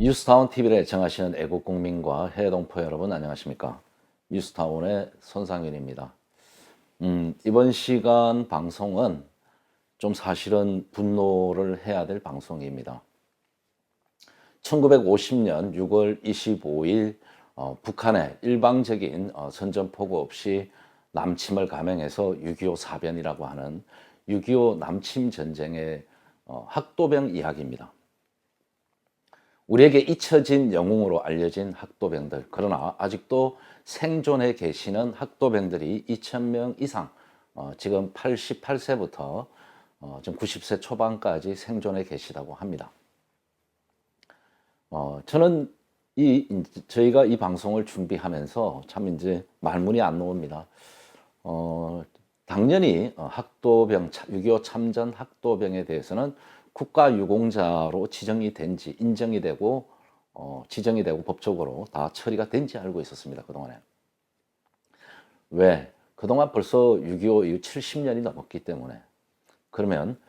뉴스타운 TV를 애청하시는 애국 국민과 해외 동포 여러분 안녕하십니까? 뉴스타운의 손상윤입니다. 이번 시간 방송은 좀 사실은 분노를 해야 될 방송입니다. 1950년 6월 25일 북한의 일방적인 선전포고 없이 남침을 감행해서 6.25 사변이라고 하는 6.25 남침 전쟁의 학도병 이야기입니다. 우리에게 잊혀진 영웅으로 알려진 학도병들, 그러나 아직도 생존해 계시는 학도병들이 2,000명 이상, 지금 88세부터 지금 90세 초반까지 생존해 계시다고 합니다. 저는 저희가 이 방송을 준비하면서 참 이제 말문이 안 나옵니다. 당연히 학도병, 6.25 참전 학도병에 대해서는 국가유공자로 지정이 된지 인정이 되고 지정이 되고 법적으로 다 처리가 된지 알고 있었습니다. 그동안에. 왜? 그동안 벌써 6.25 이후 70년이 넘었기 때문에. 그러면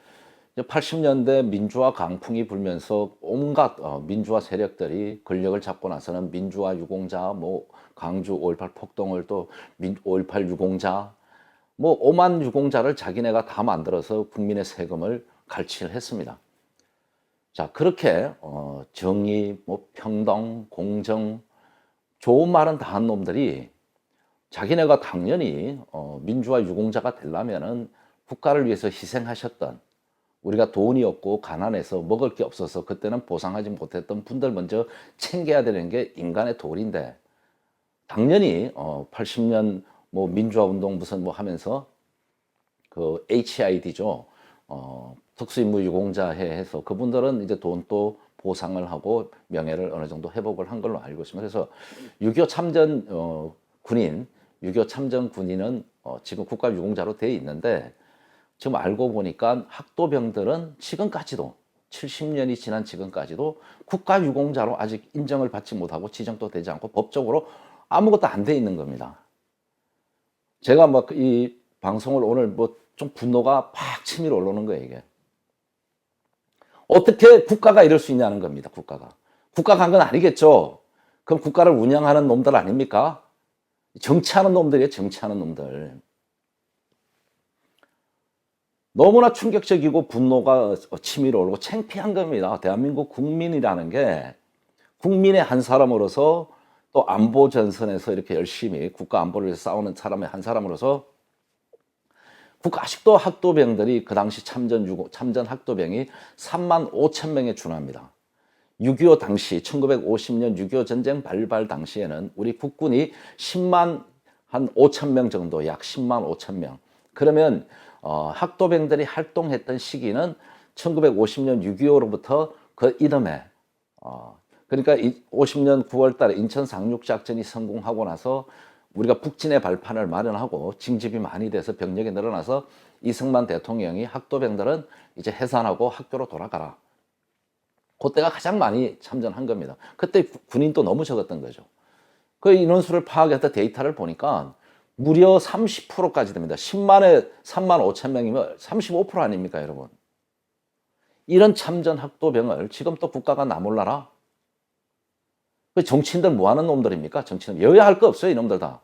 80년대 민주화 강풍이 불면서 온갖 민주화 세력들이 권력을 잡고 나서는 민주화 유공자, 뭐 광주 5.18 폭동을 또 5.18 유공자, 뭐 오만 유공자를 자기네가 다 만들어서 국민의 세금을 갈취를 했습니다. 자, 그렇게 정의, 뭐 평등, 공정, 좋은 말은 다 한 놈들이 자기네가 당연히 민주화 유공자가 되려면은 국가를 위해서 희생하셨던, 우리가 돈이 없고 가난해서 먹을 게 없어서 그때는 보상하지 못했던 분들 먼저 챙겨야 되는 게 인간의 도리인데, 당연히 80년 뭐 민주화 운동 무슨 뭐 하면서 그 HID죠. 특수임무 유공자회 해서 그분들은 이제 돈 또 보상을 하고 명예를 어느 정도 회복을 한 걸로 알고 있습니다. 그래서 6.25 참전 군인, 6.25 참전 군인은 지금 국가 유공자로 되어 있는데, 지금 알고 보니까 학도병들은 지금까지도 70년이 지난 지금까지도 국가 유공자로 아직 인정을 받지 못하고 지정도 되지 않고 법적으로 아무것도 안 돼 있는 겁니다. 제가 막 이 방송을 오늘 뭐 좀 분노가 팍 치밀어 올라오는 거예요, 이게. 어떻게 국가가 이럴 수 있냐는 겁니다, 국가가. 국가가 한 건 아니겠죠. 그럼 국가를 운영하는 놈들 아닙니까? 정치하는 놈들이에요, 정치하는 놈들. 너무나 충격적이고 분노가 치밀어 오르고 창피한 겁니다. 대한민국 국민이라는 게 국민의 한 사람으로서 또 안보 전선에서 이렇게 열심히 국가 안보를 위해서 싸우는 사람의 한 사람으로서 아직도 학도병들이 그 당시 참전 학도병이 35,000명에 준합니다. 6.25 당시 1950년 6.25 전쟁 발발 당시에는 우리 국군이 10만 한 5,000명 정도, 약 10만 5,000명. 그러면 학도병들이 활동했던 시기는 1950년 6.25로부터 그 이듬해 그러니까 50년 9월 달에 인천 상륙작전이 성공하고 나서 우리가 북진의 발판을 마련하고 징집이 많이 돼서 병력이 늘어나서 이승만 대통령이 학도병들은 이제 해산하고 학교로 돌아가라. 그때가 가장 많이 참전한 겁니다. 그때 군인도 너무 적었던 거죠. 그 인원수를 파악해서 데이터를 보니까 무려 30%까지 됩니다. 10만에 3만 5천 명이면 35% 아닙니까, 여러분? 이런 참전 학도병을 지금 또 국가가 나몰라라? 그 정치인들 뭐 하는 놈들입니까? 정치인 여야 할 거 없어요, 이놈들 다.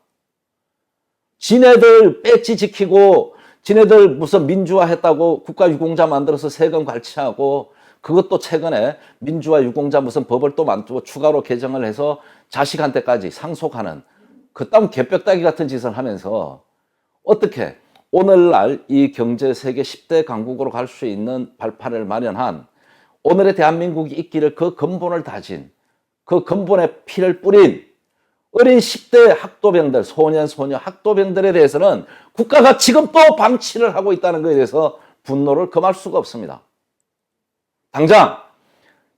지네들 배지 지키고 지네들 무슨 민주화 했다고 국가 유공자 만들어서 세금 갈취하고, 그것도 최근에 민주화 유공자 무슨 법을 또 만들고 추가로 개정을 해서 자식한테까지 상속하는 그딴 개벽다기 같은 짓을 하면서 어떻게 오늘날 이 경제 세계 10대 강국으로 갈 수 있는 발판을 마련한, 오늘의 대한민국이 있기를 그 근본을 다진, 그 근본에 피를 뿌린 어린 10대 학도병들, 소년, 소녀 학도병들에 대해서는 국가가 지금 또 방치를 하고 있다는 것에 대해서 분노를 금할 수가 없습니다. 당장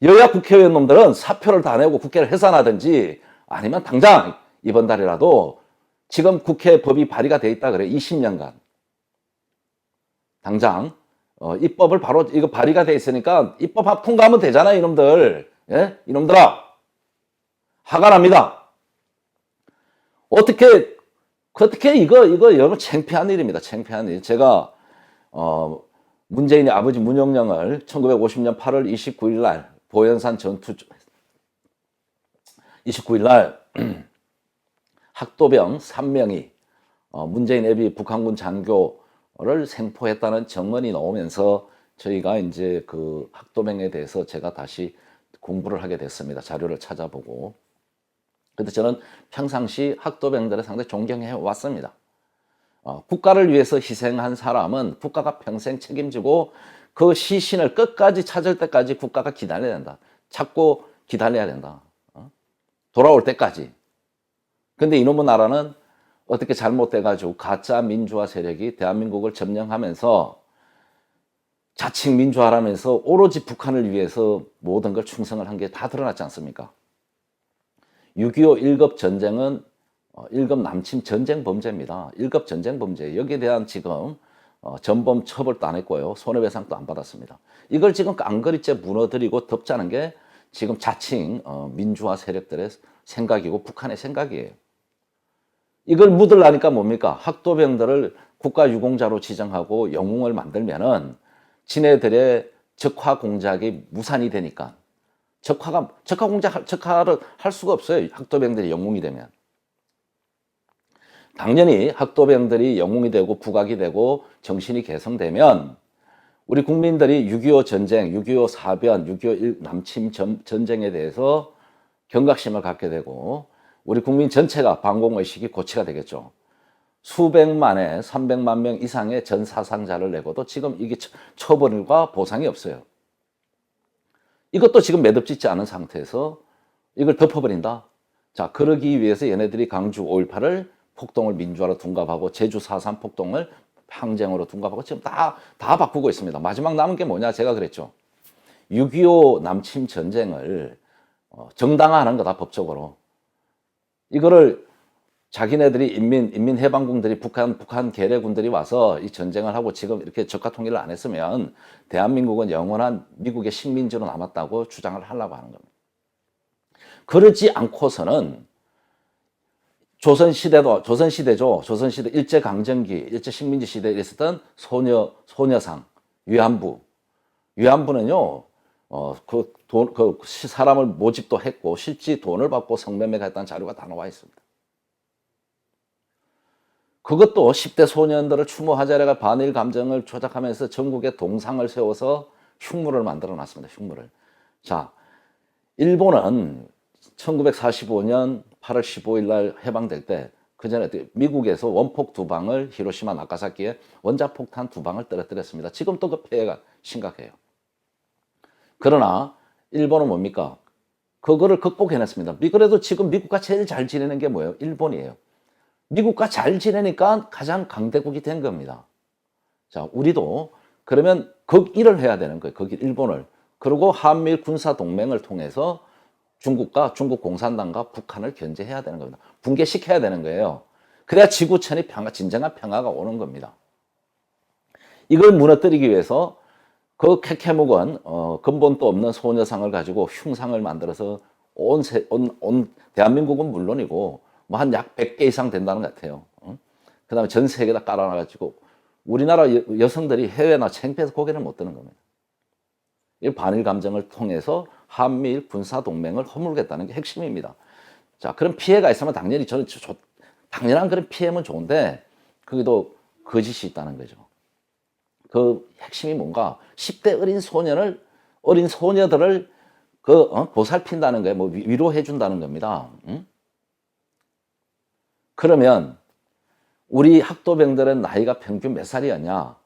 여야 국회의원 놈들은 사표를 다 내고 국회를 해산하든지, 아니면 당장 이번 달이라도 지금 국회 법이 발의가 돼 있다 그래, 20년간. 당장 입법을 바로 이거 발의가 돼 있으니까 입법 통과하면 되잖아요, 이놈들. 예? 이놈들아. 화가 납니다. 어떻게 이거 여러분 창피한 일입니다. 창피한 일. 제가 문재인의 아버지 문영령을 1950년 8월 29일 날 보현산 전투 29일 날 학도병 3명이 문재인 애비 북한군 장교를 생포했다는 정언이 나오면서 저희가 이제 그 학도병에 대해서 제가 다시 공부를 하게 됐습니다. 자료를 찾아보고. 근데 저는 평상시 학도병들을 상당히 존경해 왔습니다. 국가를 위해서 희생한 사람은 국가가 평생 책임지고 그 시신을 끝까지 찾을 때까지 국가가 기다려야 된다. 찾고 기다려야 된다. 돌아올 때까지. 근데 이놈의 나라는 어떻게 잘못돼가지고 가짜 민주화 세력이 대한민국을 점령하면서 자칭 민주화라면서 오로지 북한을 위해서 모든 걸 충성을 한 게 다 드러났지 않습니까? 6.25 1급 전쟁은 1급 남침 전쟁 범죄입니다. 1급 전쟁 범죄. 여기에 대한 지금 전범 처벌도 안 했고요. 손해배상도 안 받았습니다. 이걸 지금 깡그리째 무너뜨리고 덮자는 게 지금 자칭 민주화 세력들의 생각이고 북한의 생각이에요. 이걸 묻으려니까 뭡니까? 학도병들을 국가유공자로 지정하고 영웅을 만들면은 지네들의 적화 공작이 무산이 되니까 적화를 할 수가 없어요. 학도병들이 영웅이 되면. 당연히 학도병들이 영웅이 되고 부각이 되고 정신이 개성되면 우리 국민들이 6.25 전쟁, 6.25 사변, 6.25 남침 전쟁에 대해서 경각심을 갖게 되고 우리 국민 전체가 반공의식이 고취가 되겠죠. 수백만에 300만 명 이상의 전사상자를 내고도 지금 이게 처벌과 보상이 없어요. 이것도 지금 매듭짓지 않은 상태에서 이걸 덮어버린다. 자, 그러기 위해서 얘네들이 강주 5.18을 폭동을 민주화로 둔갑하고 제주 4.3 폭동을 항쟁으로 둔갑하고 지금 다 바꾸고 있습니다. 마지막 남은 게 뭐냐? 제가 그랬죠. 6.25 남침 전쟁을 정당화하는 거다, 법적으로. 이거를 자기네들이 인민해방군들이 북한 계래군들이 와서 이 전쟁을 하고 지금 이렇게 적화 통일을 안 했으면 대한민국은 영원한 미국의 식민지로 남았다고 주장을 하려고 하는 겁니다. 그러지 않고서는 조선시대죠. 조선시대 일제강점기, 일제식민지 시대에 있었던 소녀상, 위안부는요, 사람을 모집도 했고, 실제 돈을 받고 성매매가 했다는 자료가 다 나와 있습니다. 그것도 10대 소년들을 추모하자라가 반일 감정을 조작하면서 전국에 동상을 세워서 흉물을 만들어 놨습니다. 흉물을. 자, 일본은 1945년 8월 15일 날 해방될 때 그 전에 미국에서 원폭 2방을 히로시마 나가사키에 원자폭탄 2방을 떨어뜨렸습니다. 지금도 그 폐해가 심각해요. 그러나 일본은 뭡니까? 그거를 극복해냈습니다. 그래도 지금 미국과 제일 잘 지내는 게 뭐예요? 일본이에요. 미국과 잘 지내니까 가장 강대국이 된 겁니다. 자, 우리도 그러면 극일을 해야 되는 거예요. 극일, 일본을. 그리고 한미일 군사동맹을 통해서 중국과 중국 공산당과 북한을 견제해야 되는 겁니다. 붕괴시켜야 되는 거예요. 그래야 지구촌이 진정한 평화가 오는 겁니다. 이걸 무너뜨리기 위해서 그 캐캐묵은 근본도 없는 소녀상을 가지고 흉상을 만들어서 온 대한민국은 물론이고 뭐 한 약 100개 이상 된다는 것 같아요. 그 다음에 전 세계에다 깔아놔가지고 우리나라 여성들이 해외나 창피해서 고개를 못 드는 겁니다. 이 반일 감정을 통해서 한미일 군사동맹을 허물겠다는 게 핵심입니다. 자, 그런 피해가 있으면 당연히 저는 당연한 그런 피해면 좋은데 그게도 거짓이 있다는 거죠. 그 핵심이 뭔가 10대 어린 소녀들을 보살핀다는 거예요. 뭐 위로해 준다는 겁니다. 그러면 우리 학도병들은 나이가 평균 몇 살이었냐?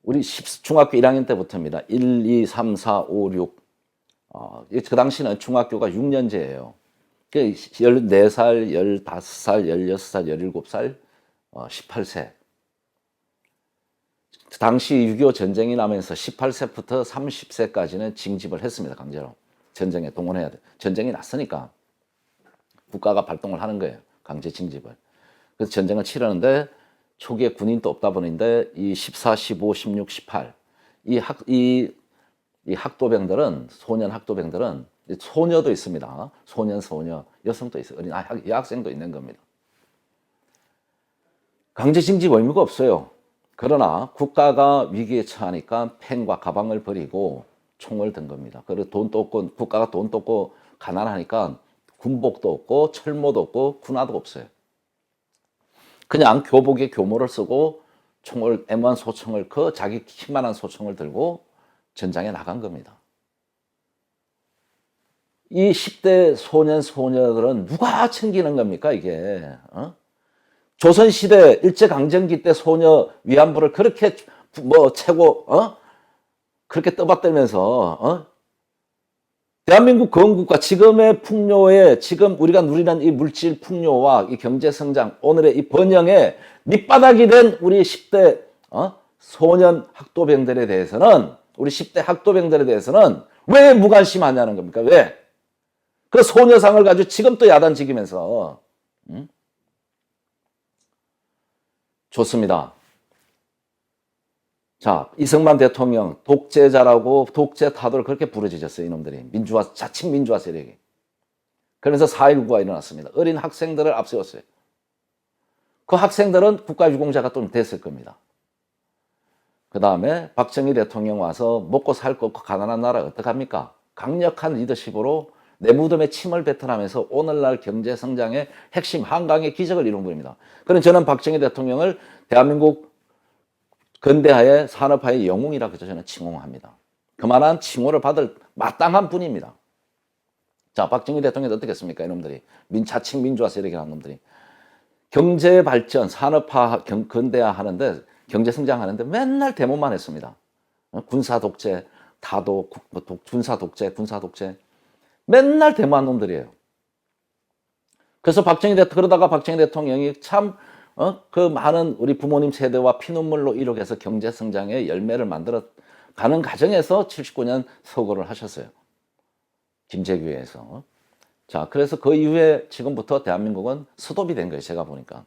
우리 중학교 1학년 때부터입니다. 1, 2, 3, 4, 5, 6. 그 당시는 중학교가 6년제예요. 14살, 15살, 16살, 17살, 18세. 당시 6.25 전쟁이 나면서 18세부터 30세까지는 징집을 했습니다. 강제로. 전쟁에 동원해야 돼. 전쟁이 났으니까 국가가 발동을 하는 거예요. 강제 징집을. 그래서 전쟁을 치르는데 초기에 군인도 없다 보는데 이 14, 15, 16, 18 이 학도병들은 소년 학도병들은 소녀도 있습니다. 소녀 여성도 있어요. 어린 여학생도 있는 겁니다. 강제 징집 의무가 없어요. 그러나 국가가 위기에 처하니까 펜과 가방을 버리고 총을 든 겁니다. 그리고 돈도 없고 국가가 돈도 없고 가난하니까 군복도 없고 철모도 없고 군화도 없어요. 그냥 교복에 교모를 쓰고 총을 M1 소총을 그 자기 키만한 소총을 들고 전장에 나간 겁니다. 이 10대 소년 소녀들은 누가 챙기는 겁니까 이게? 조선시대 일제강점기 때 소녀 위안부를 그렇게 뭐 최고 그렇게 떠받들면서 대한민국 건국과 지금의 풍요에 지금 우리가 누리는 이 물질 풍요와 이 경제 성장 오늘의 이 번영에 밑바닥이 된 우리 10대 소년 학도병들에 대해서는 우리 10대 학도병들에 대해서는 왜 무관심하냐는 겁니까? 왜? 그 소녀상을 가지고 지금 또 야단지기면서 좋습니다. 자, 이승만 대통령 독재자라고 독재 타도를 그렇게 부르짖었어요. 이놈들이. 민주화, 자칭 민주화 세력이. 그래서 4.19가 일어났습니다. 어린 학생들을 앞세웠어요. 그 학생들은 국가유공자가 좀 됐을 겁니다. 그 다음에 박정희 대통령 와서 먹고 살 거 없고 가난한 나라 어떡합니까? 강력한 리더십으로 내 무덤에 침을 뱉어나면서 오늘날 경제 성장의 핵심 한강의 기적을 이룬 분입니다. 그럼 저는 박정희 대통령을 대한민국 근대화의 산업화의 영웅이라고 저는 칭송합니다. 그만한 칭호를 받을 마땅한 분입니다. 자, 박정희 대통령이 어떻게 했습니까? 이놈들이. 자칭 민주화 세력이라는 놈들이. 경제 발전, 산업화, 근대화 하는데, 경제 성장하는데 맨날 데모만 했습니다. 군사 독재, 다도, 군사 독재, 군사 독재. 맨날 데모한 놈들이에요. 그래서 그러다가 박정희 대통령이 참 그 많은 우리 부모님 세대와 피눈물로 이룩해서 경제 성장의 열매를 만들어 가는 과정에서 79년 서거를 하셨어요. 김제교회에서. 자, 그래서 그 이후에 지금부터 대한민국은 수도비 된 거예요. 제가 보니까.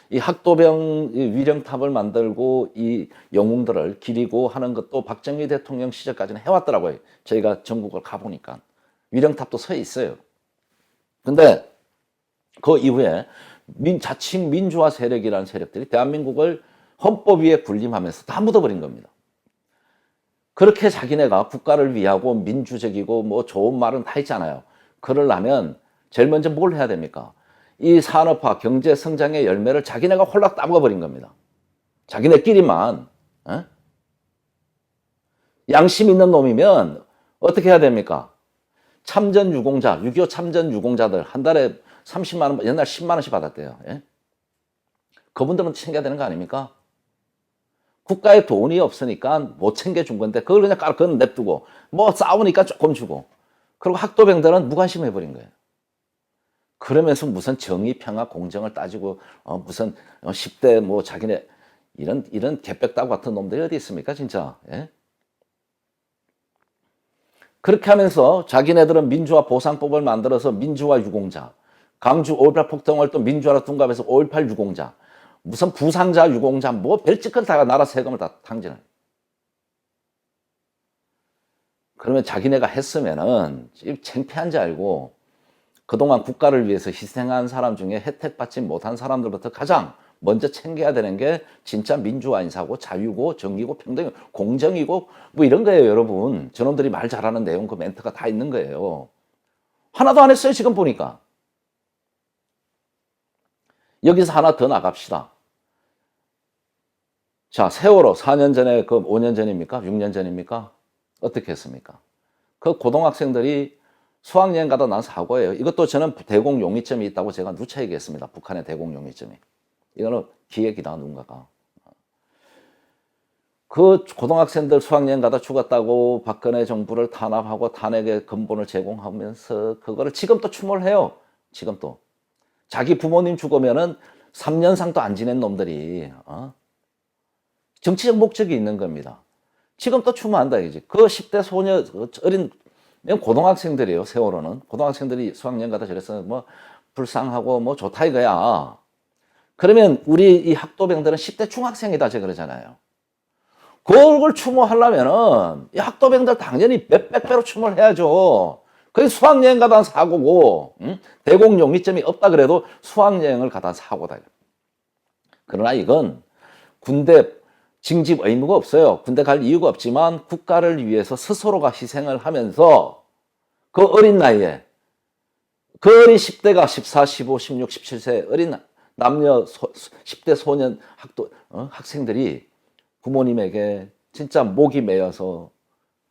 이 학도병 위령탑을 만들고 이 영웅들을 기리고 하는 것도 박정희 대통령 시절까지는 해왔더라고요. 저희가 전국을 가보니까. 위령탑도 서 있어요. 근데 그 이후에 자칭 민주화 세력이라는 세력들이 대한민국을 헌법 위에 군림하면서 다 묻어버린 겁니다. 그렇게 자기네가 국가를 위하고 민주적이고 뭐 좋은 말은 다 있잖아요. 그러려면 제일 먼저 뭘 해야 됩니까? 이 산업화, 경제 성장의 열매를 자기네가 홀락 따먹어버린 겁니다. 자기네끼리만. 양심 있는 놈이면 어떻게 해야 됩니까? 참전 유공자, 6.25 참전 유공자들 한 달에 30만 원, 옛날 10만 원씩 받았대요. 예? 그분들은 챙겨야 되는 거 아닙니까? 국가에 돈이 없으니까 못 챙겨준 건데 그걸 그냥 그건 냅두고 뭐 싸우니까 조금 주고 그리고 학도병들은 무관심해버린 거예요. 그러면서 무슨 정의, 평화, 공정을 따지고 무슨 10대 뭐 자기네 이런 개벽다구 같은 놈들이 어디 있습니까 진짜. 예? 그렇게 하면서 자기네들은 민주화 보상법을 만들어서 민주화 유공자, 광주 5.18 폭동을 또 민주화로 둔갑해서 5.18 유공자, 무슨 부상자 유공자, 뭐 별짓걸 다 나라 세금을 다 탕진을. 그러면 자기네가 했으면은 창피한지 알고 그동안 국가를 위해서 희생한 사람 중에 혜택받지 못한 사람들부터 가장 먼저 챙겨야 되는 게 진짜 민주화 인사고 자유고 정의고 평등이고 공정이고 뭐 이런 거예요, 여러분. 저놈들이 말 잘하는 내용 그 멘트가 다 있는 거예요. 하나도 안 했어요, 지금 보니까. 여기서 하나 더 나갑시다. 자, 세월호 4년 전에 그 5년 전입니까? 6년 전입니까? 어떻게 했습니까? 그 고등학생들이 수학여행 가다 난 사고예요. 이것도 저는 대공용이점이 있다고 제가 누차 얘기했습니다. 북한의 대공용이점이. 이거는 기획이다, 누군가가. 그 고등학생들 수학여행 가다 죽었다고 박근혜 정부를 탄압하고 탄핵의 근본을 제공하면서 그거를 지금 또 추모해요. 지금 또. 자기 부모님 죽으면은 3년상도 안 지낸 놈들이, 정치적 목적이 있는 겁니다. 지금 또 추모한다, 이제. 그 10대 소녀, 어린, 고등학생들이에요, 세월호는. 고등학생들이 수학여행 가다 저래서 뭐, 불쌍하고 뭐 좋다 이거야. 그러면 우리 이 학도병들은 10대 중학생이다, 제가 그러잖아요. 그걸 추모하려면은, 이 학도병들 당연히 몇백 배로 추모를 해야죠. 그게 수학여행 가다 한 사고고, 대공용이점이 없다 그래도 수학여행을 가다 한 사고다. 그러나 이건 군대 징집 의무가 없어요. 군대 갈 이유가 없지만 국가를 위해서 스스로가 희생을 하면서 그 어린 나이에 그 어린 10대가 14, 15, 16, 17세 어린 남녀 10대 소년 학생들이 부모님에게 진짜 목이 메어서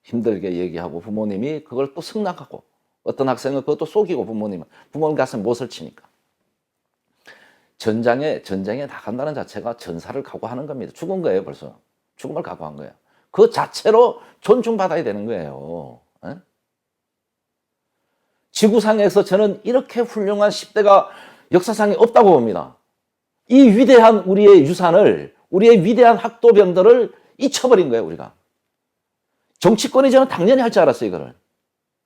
힘들게 얘기하고 부모님이 그걸 또 승낙하고 어떤 학생은 그것도 속이고 부모님 가슴에 못을 치니까 전쟁에 나간다는 자체가 전사를 각오하는 겁니다. 죽은 거예요. 벌써 죽음을 각오한 거예요. 그 자체로 존중받아야 되는 거예요. 에? 지구상에서 저는 이렇게 훌륭한 10대가 역사상에 없다고 봅니다. 이 위대한 우리의 유산을, 우리의 위대한 학도병들을 잊혀버린 거예요, 우리가. 정치권이 저는 당연히 할 줄 알았어요, 이거를.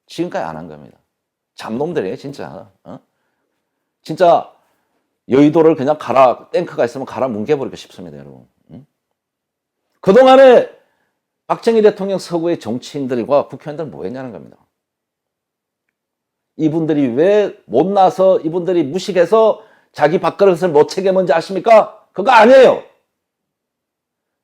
지금까지 안 한 겁니다. 잡놈들이에요, 진짜. 진짜 여의도를 그냥 탱크가 있으면 뭉개버리고 싶습니다, 여러분. 그동안에 박정희 대통령 서구의 정치인들과 국회의원들은 뭐 했냐는 겁니다. 이분들이 왜 못나서 이분들이 무식해서 자기 밥그릇을 못 챙겼는지 아십니까? 그거 아니에요.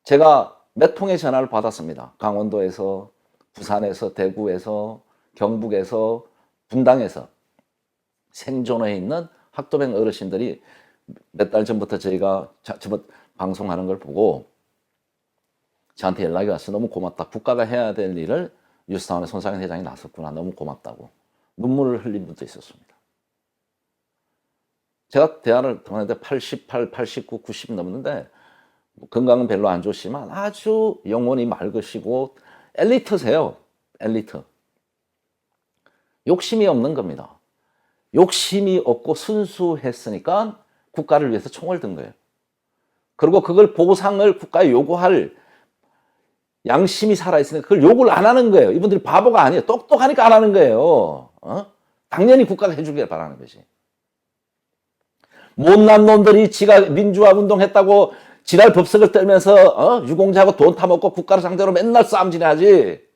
제가 몇 통의 전화를 받았습니다. 강원도에서, 부산에서, 대구에서, 경북에서, 분당에서 생존해 있는 학도병 어르신들이 몇 달 전부터 저희가 방송하는 걸 보고 저한테 연락이 왔어. 너무 고맙다. 국가가 해야 될 일을 뉴스타운의 손상현 회장이 나섰구나. 너무 고맙다고. 눈물을 흘린 분도 있었습니다. 제가 대화를 통했는데 88, 89, 90 넘는데 건강은 별로 안 좋지만 아주 영혼이 맑으시고 엘리트세요. 엘리트. 욕심이 없는 겁니다. 욕심이 없고 순수했으니까 국가를 위해서 총을 든 거예요. 그리고 그걸 보상을 국가에 요구할 양심이 살아있으니까 그걸 요구를 안 하는 거예요. 이분들이 바보가 아니에요. 똑똑하니까 안 하는 거예요. 당연히 국가가 해주길 바라는 것이. 못난 놈들이 지가 민주화 운동했다고 지랄 법석을 떨면서 유공자하고 돈 타먹고 국가를 상대로 맨날 싸움질하지.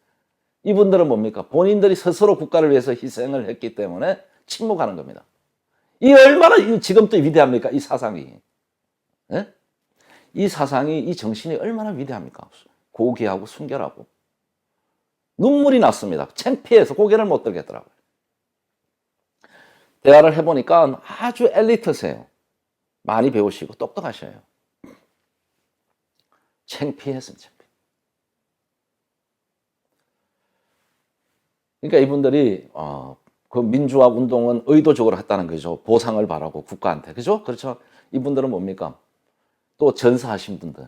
이분들은 뭡니까? 본인들이 스스로 국가를 위해서 희생을 했기 때문에 침묵하는 겁니다. 이 얼마나 지금 또 위대합니까? 이 사상이. 예? 이 사상이, 이 정신이 얼마나 위대합니까? 고귀하고 순결하고. 눈물이 났습니다. 창피해서 고개를 못 들겠더라고요. 대화를 해보니까 아주 엘리트세요. 많이 배우시고 똑똑하셔요. 창피했습니다. 그러니까 이분들이 그 민주화 운동은 의도적으로 했다는 거죠. 보상을 바라고 국가한테. 그죠? 그렇죠? 이분들은 뭡니까? 또 전사하신 분들.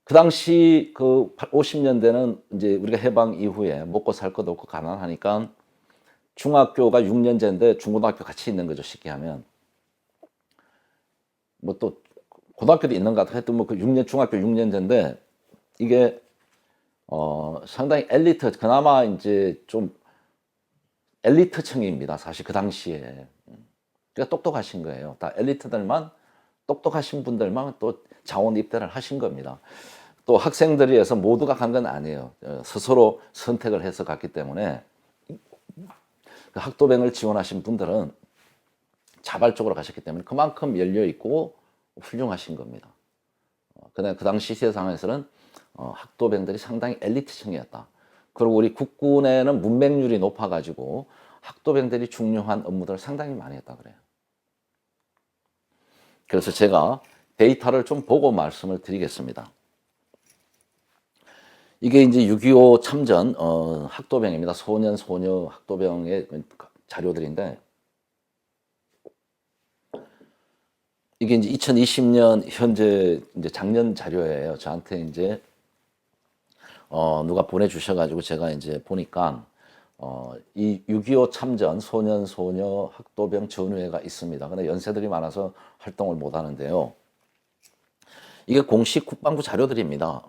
그 당시 그 50년대는 이제 우리가 해방 이후에 먹고 살 것도 없고 가난하니까 중학교가 6년제인데 중고등학교 같이 있는 거죠. 쉽게 하면. 뭐 또 고등학교도 있는 것 같아요. 하여튼 뭐 그 중학교 6년제인데 이게 상당히 엘리트, 그나마 이제 좀 엘리트층입니다. 사실 그 당시에. 그러니까 똑똑하신 거예요. 다 엘리트들만, 똑똑하신 분들만 또 자원 입대를 하신 겁니다. 또 학생들이 해서 모두가 간 건 아니에요. 스스로 선택을 해서 갔기 때문에 그 학도병을 지원하신 분들은 자발적으로 가셨기 때문에 그만큼 열려있고 훌륭하신 겁니다. 그 당시 세상에서는 학도병들이 상당히 엘리트층이었다. 그리고 우리 국군에는 문맹률이 높아가지고 학도병들이 중요한 업무들을 상당히 많이 했다 그래요. 그래서 제가 데이터를 좀 보고 말씀을 드리겠습니다. 이게 이제 6.25 참전 학도병입니다. 소년, 소녀 학도병의 자료들인데 이게 이제 2020년 현재 이제 작년 자료예요. 저한테 이제 누가 보내주셔가지고 제가 이제 보니까 이 6.25 참전 소년, 소녀 학도병 전우회가 있습니다. 근데 연세들이 많아서 활동을 못 하는데요. 이게 공식 국방부 자료들입니다.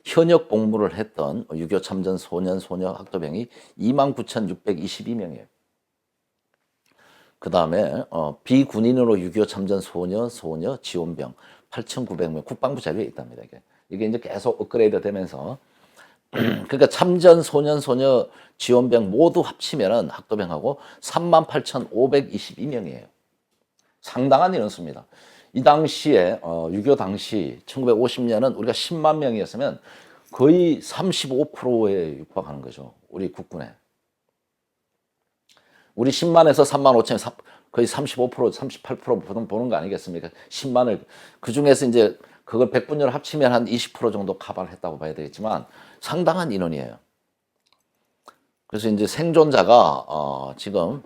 현역 복무를 했던 6.25 참전 소년, 소녀 학도병이 29,622명이에요. 그 다음에 비군인으로 6.25 참전 소년, 소녀 지원병 8,900명 국방부 자료에 있답니다. 이게 이제 계속 업그레이드 되면서 그러니까 참전 소년, 소녀 지원병 모두 합치면은 학도병하고 38,522명이에요. 상당한 인원수입니다. 이 당시에 6.25 당시 1950년은 우리가 10만 명이었으면 거의 35%에 육박하는 거죠. 우리 국군에. 우리 10만에서 3만 5천 거의 35%, 38% 보는 거 아니겠습니까? 10만을 그 중에서 이제 그걸 100분율 합치면 한 20% 정도 커버를 했다고 봐야 되겠지만 상당한 인원이에요. 그래서 이제 생존자가 지금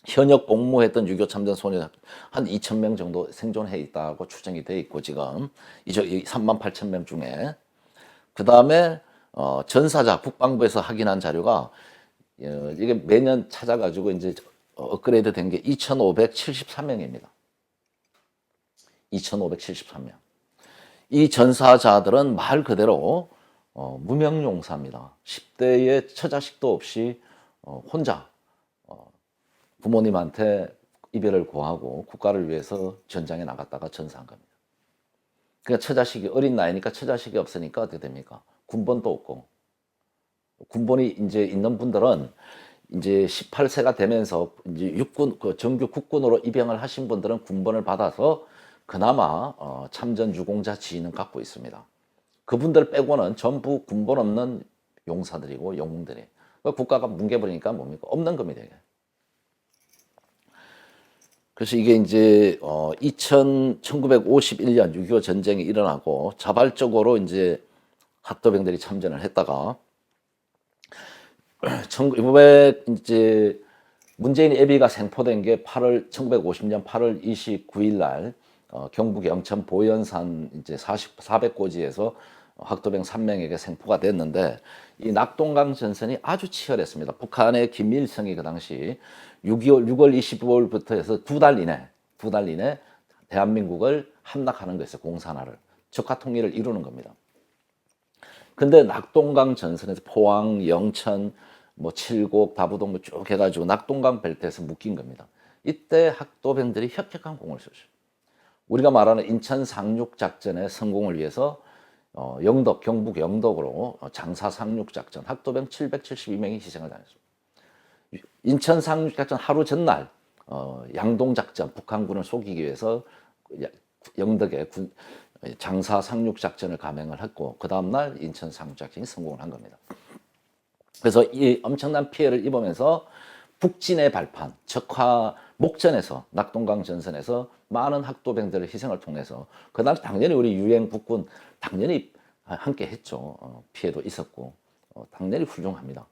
현역 복무했던 6.25 참전 소녀 한 2,000명 정도 생존해 있다고 추정이 돼 있고 지금 이 3만 8천 명 중에 그 다음에 전사자 국방부에서 확인한 자료가 이게 매년 찾아가지고 이제 업그레이드 된 게 2,573명입니다. 2,573명. 이 전사자들은 말 그대로 무명용사입니다. 10대의 처자식도 없이 혼자 부모님한테 이별을 고하고 국가를 위해서 전장에 나갔다가 전사한 겁니다. 그러니까 처자식이 어린 나이니까 처자식이 없으니까 어떻게 됩니까? 군번도 없고 군번이 이제 있는 분들은 이제 18세가 되면서 이제 육군 정규 국군으로 입영을 하신 분들은 군번을 받아서 그나마 참전 유공자 지위는 갖고 있습니다. 그분들 빼고는 전부 군번 없는 용사들이고 영웅들이. 국가가 뭉개버리니까 뭡니까? 없는 겁니다. 이게. 그래서 이게 이제 1951년 6.25 전쟁이 일어나고 자발적으로 이제 학도병들이 참전을 했다가 이번에 이제 문재인 예비가 생포된 게 1950년 8월 29일 날 경북 영천 보현산 이제 400고지에서 학도병 3명에게 생포가 됐는데 이 낙동강 전선이 아주 치열했습니다. 북한의 김일성이 그 당시 6월 25일부터 해서 두 달 이내 대한민국을 함락하는 거였어요. 공산화를. 적화 통일을 이루는 겁니다. 근데 낙동강 전선에서 포항, 영천, 뭐 칠곡, 다부동 쭉 해가지고 낙동강 벨트에서 묶인 겁니다. 이때 학도병들이 혁혁한 공을 쏘죠. 우리가 말하는 인천 상륙 작전의 성공을 위해서 영덕, 경북 영덕으로 장사 상륙 작전 학도병 772명이 희생을 당했습니다. 인천 상륙 작전 하루 전날 양동 작전 북한군을 속이기 위해서 영덕에 장사 상륙 작전을 감행을 했고 그 다음 날 인천 상륙 작전이 성공을 한 겁니다. 그래서 이 엄청난 피해를 입으면서 북진의 발판, 적화 목전에서 낙동강 전선에서 많은 학도병들의 희생을 통해서 그다음 당연히 우리 유엔 국군 당연히 함께 했죠. 피해도 있었고 당연히 훌륭합니다.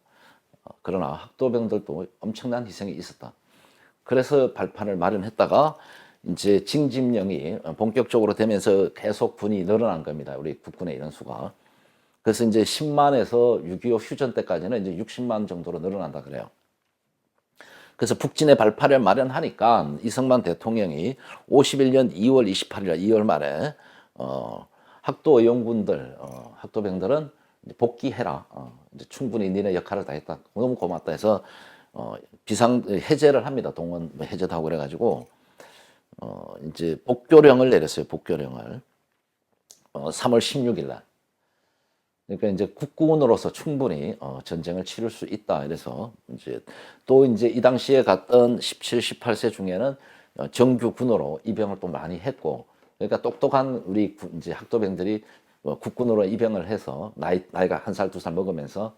그러나 학도병들도 엄청난 희생이 있었다. 그래서 발판을 마련했다가 이제 징집령이 본격적으로 되면서 계속 군이 늘어난 겁니다. 우리 국군의 인원수가. 그래서 이제 10만에서 6.25 휴전 때까지는 이제 60만 정도로 늘어난다 그래요. 그래서 북진의 발판을 마련하니까 이승만 대통령이 51년 2월 28일 2월 말에 학도 의용군들, 학도병들은 복귀해라. 이제 충분히 니네 역할을 다 했다. 너무 고맙다 해서 비상 해제를 합니다. 동원 해제도 하고 그래가지고 이제 복교령을 내렸어요. 복교령을 3월 16일 날. 그러니까 이제 국군으로서 충분히 전쟁을 치를 수 있다. 이래서 이제 또 이제 이 당시에 갔던 17, 18세 중에는 정규군으로 입영을 또 많이 했고, 그러니까 똑똑한 우리 이제 학도병들이 국군으로 입영을 해서 나이가 1살, 2살 먹으면서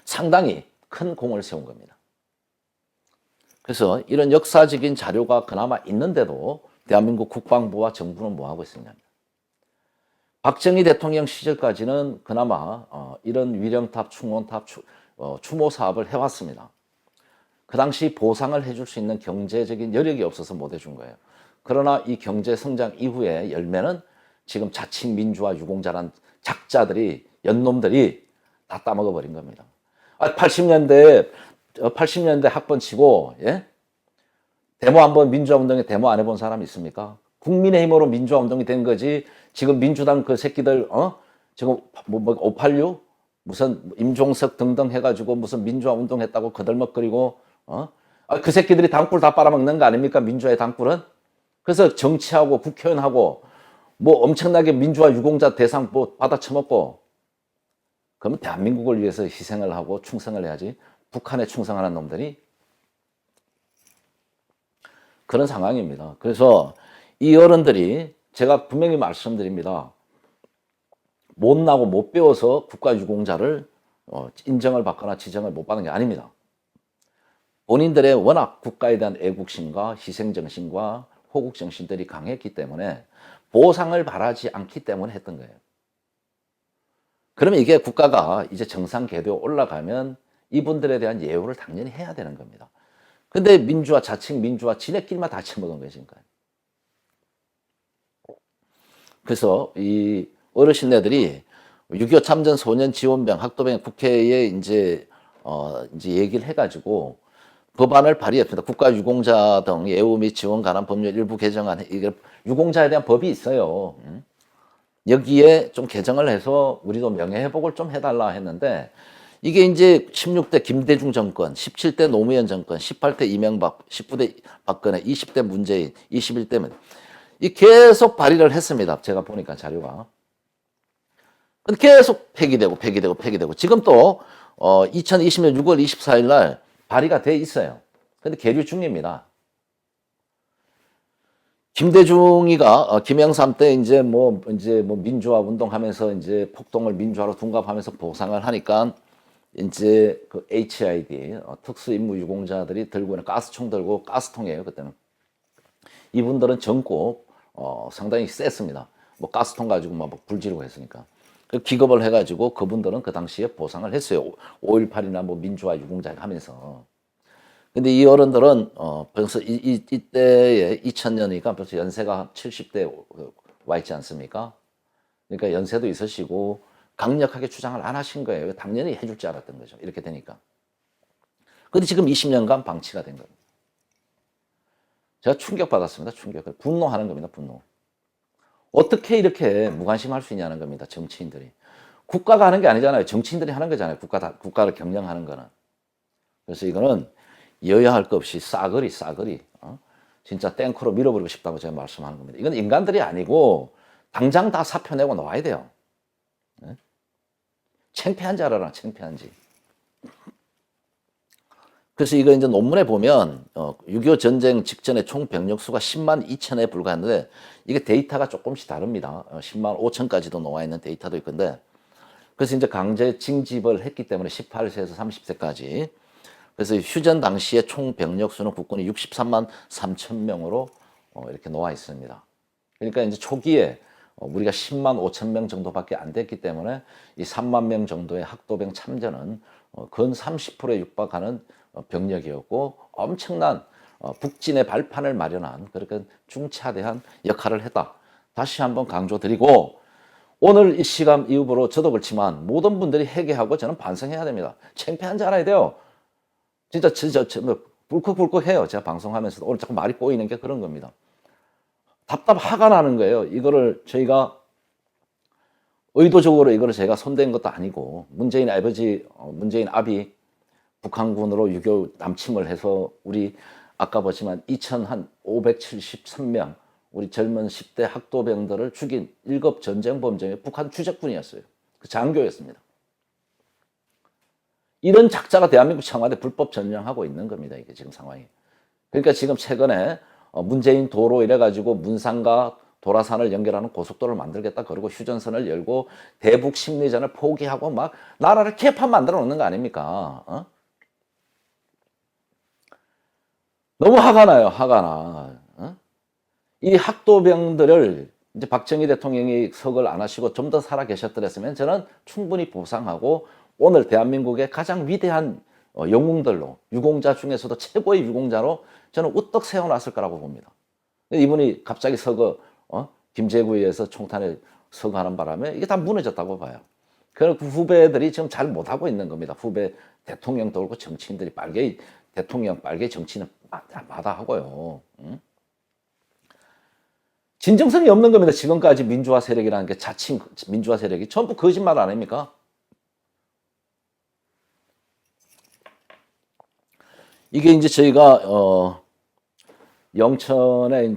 상당히 큰 공을 세운 겁니다. 그래서 이런 역사적인 자료가 그나마 있는데도 대한민국 국방부와 정부는 뭐 하고 있었냐. 박정희 대통령 시절까지는 그나마 이런 위령탑, 충원탑, 추모 사업을 해왔습니다. 그 당시 보상을 해줄 수 있는 경제적인 여력이 없어서 못 해준 거예요. 그러나 이 경제 성장 이후의 열매는 지금 자칭 민주화 유공자란 작자들이, 연놈들이 다 따먹어버린 겁니다. 80년대 학번 치고, 예? 데모 한번 민주화 운동에 데모 안 해본 사람 있습니까? 국민의힘으로 민주화 운동이 된 거지. 지금 민주당 그 새끼들, 지금 586? 무슨 임종석 등등 해가지고 무슨 민주화 운동했다고 거들먹거리고, 그 새끼들이 당꿀 다 빨아먹는 거 아닙니까? 민주화의 당꿀은? 그래서 정치하고 국회의원하고 뭐 엄청나게 민주화 유공자 대상 뭐 받아 처먹고, 그러면 대한민국을 위해서 희생을 하고 충성을 해야지. 북한에 충성하는 놈들이 그런 상황입니다. 그래서 이 어른들이 제가 분명히 말씀드립니다. 못나고 못 배워서 국가유공자를 인정을 받거나 지정을 못 받는 게 아닙니다. 본인들의 워낙 국가에 대한 애국심과 희생정신과 호국정신들이 강했기 때문에 보상을 바라지 않기 때문에 했던 거예요. 그러면 이게 국가가 이제 정상 궤도에 올라가면 이분들에 대한 예우를 당연히 해야 되는 겁니다. 근데 민주화, 자칭 민주화, 지네끼리만 다 처먹은 거예요, 지금까지. 그래서 이 어르신네들이 6.25 참전 소년 지원병, 학도병 국회에 이제 얘기를 해가지고 법안을 발의했습니다. 국가유공자 등 예우 및 지원 관한 법률 일부 개정안, 이게 유공자에 대한 법이 있어요. 여기에 좀 개정을 해서 우리도 명예회복을 좀 해달라 했는데, 이게 이제 16대 김대중 정권, 17대 노무현 정권, 18대 이명박, 19대 박근혜, 20대 문재인, 21대면 이 계속 발의를 했습니다. 제가 보니까 자료가. 근데 계속 폐기되고 지금 또 2020년 6월 24일 날 발의가 돼 있어요. 근데 계류 중입니다. 김대중이가 김영삼 때 이제 뭐 민주화 운동하면서 이제 폭동을 민주화로 둔갑하면서 보상을 하니까 이제 그 HID 특수임무유공자들이 들고 있는 가스총 들고, 가스통이에요 그때는. 이분들은 전국 상당히 셌습니다. 뭐 가스통 가지고 막 불 지르고 했으니까. 기급을 해가지고 그분들은 그 당시에 보상을 했어요. 5.18이나 뭐 민주화 유공자 하면서. 근데 이 어른들은 벌써 이때에 2000년이니까 벌써 연세가 70대 와 있지 않습니까? 그러니까 연세도 있으시고 강력하게 주장을 안 하신 거예요. 당연히 해줄 줄 알았던 거죠. 이렇게 되니까. 근데 지금 20년간 방치가 된 겁니다. 제가 충격받았습니다. 충격. 분노하는 겁니다. 분노. 어떻게 이렇게 무관심할 수 있냐는 겁니다. 정치인들이. 국가가 하는 게 아니잖아요. 정치인들이 하는 거잖아요. 국가를 경영하는 거는. 그래서 이거는 여야 할 것 없이 싸그리 진짜 탱크로 밀어버리고 싶다고 제가 말씀하는 겁니다. 이건 인간들이 아니고 당장 다 사표 내고 나와야 돼요. 네? 창피한지 알아라. 창피한지. 그래서 이거 이제 논문에 보면 6.25 전쟁 직전에 총 병력 수가 10만 2천에 불과했는데, 이게 데이터가 조금씩 다릅니다. 10만 5천까지도 나와 있는 데이터도 있건데, 그래서 이제 강제 징집을 했기 때문에 18세에서 30세까지. 그래서 휴전 당시에 총 병력 수는 국군이 63만 3천 명으로 이렇게 나와 있습니다. 그러니까 이제 초기에 우리가 10만 5천 명 정도밖에 안 됐기 때문에 이 3만 명 정도의 학도병 참전은 근 30%에 육박하는 병력이었고, 엄청난 북진의 발판을 마련한 그렇게 중차대한 역할을 했다. 다시 한번 강조드리고, 오늘 이 시간 이후로 저도 그렇지만 모든 분들이 회개하고 저는 반성해야 됩니다. 창피한지 알아야 돼요. 진짜 불컥불컥해요. 제가 방송하면서도 오늘 자꾸 말이 꼬이는 게 그런 겁니다. 화가 나는 거예요. 이거를 저희가 의도적으로 이거를 제가 손댄 것도 아니고, 문재인 아버지, 문재인 아비 북한군으로 6.25 남침을 해서 우리 아까 보지만 2,573명 우리 젊은 10대 학도병들을 죽인 1급 전쟁범죄의 북한 주적군이었어요. 그 장교였습니다. 이런 작자가 대한민국 청와대 불법 전쟁하고 있는 겁니다. 이게 지금 상황이. 그러니까 지금 최근에 문재인 도로 이래가지고 문산과 도라산을 연결하는 고속도로를 만들겠다 그러고 휴전선을 열고 대북 심리전을 포기하고 막 나라를 개판 만들어 놓는 거 아닙니까? 너무 화가 나요. 화가 나. 이 학도병들을 이제 박정희 대통령이 석을 안 하시고 좀 더 살아 계셨더랬으면 저는 충분히 보상하고 오늘 대한민국의 가장 위대한 영웅들로, 유공자 중에서도 최고의 유공자로 저는 우떡 세워놨을 거라고 봅니다. 이분이 갑자기 김제구에 의해서 총탄에 서거하는 바람에 이게 다 무너졌다고 봐요. 그 후배들이 지금 잘 못하고 있는 겁니다. 후배 대통령도 그렇고 정치인들이 빨개 대통령, 빨개 정치는 마다하고요. 진정성이 없는 겁니다. 지금까지 민주화 세력이라는 게, 자칭 민주화 세력이 전부 거짓말 아닙니까? 이게 이제 저희가 영천에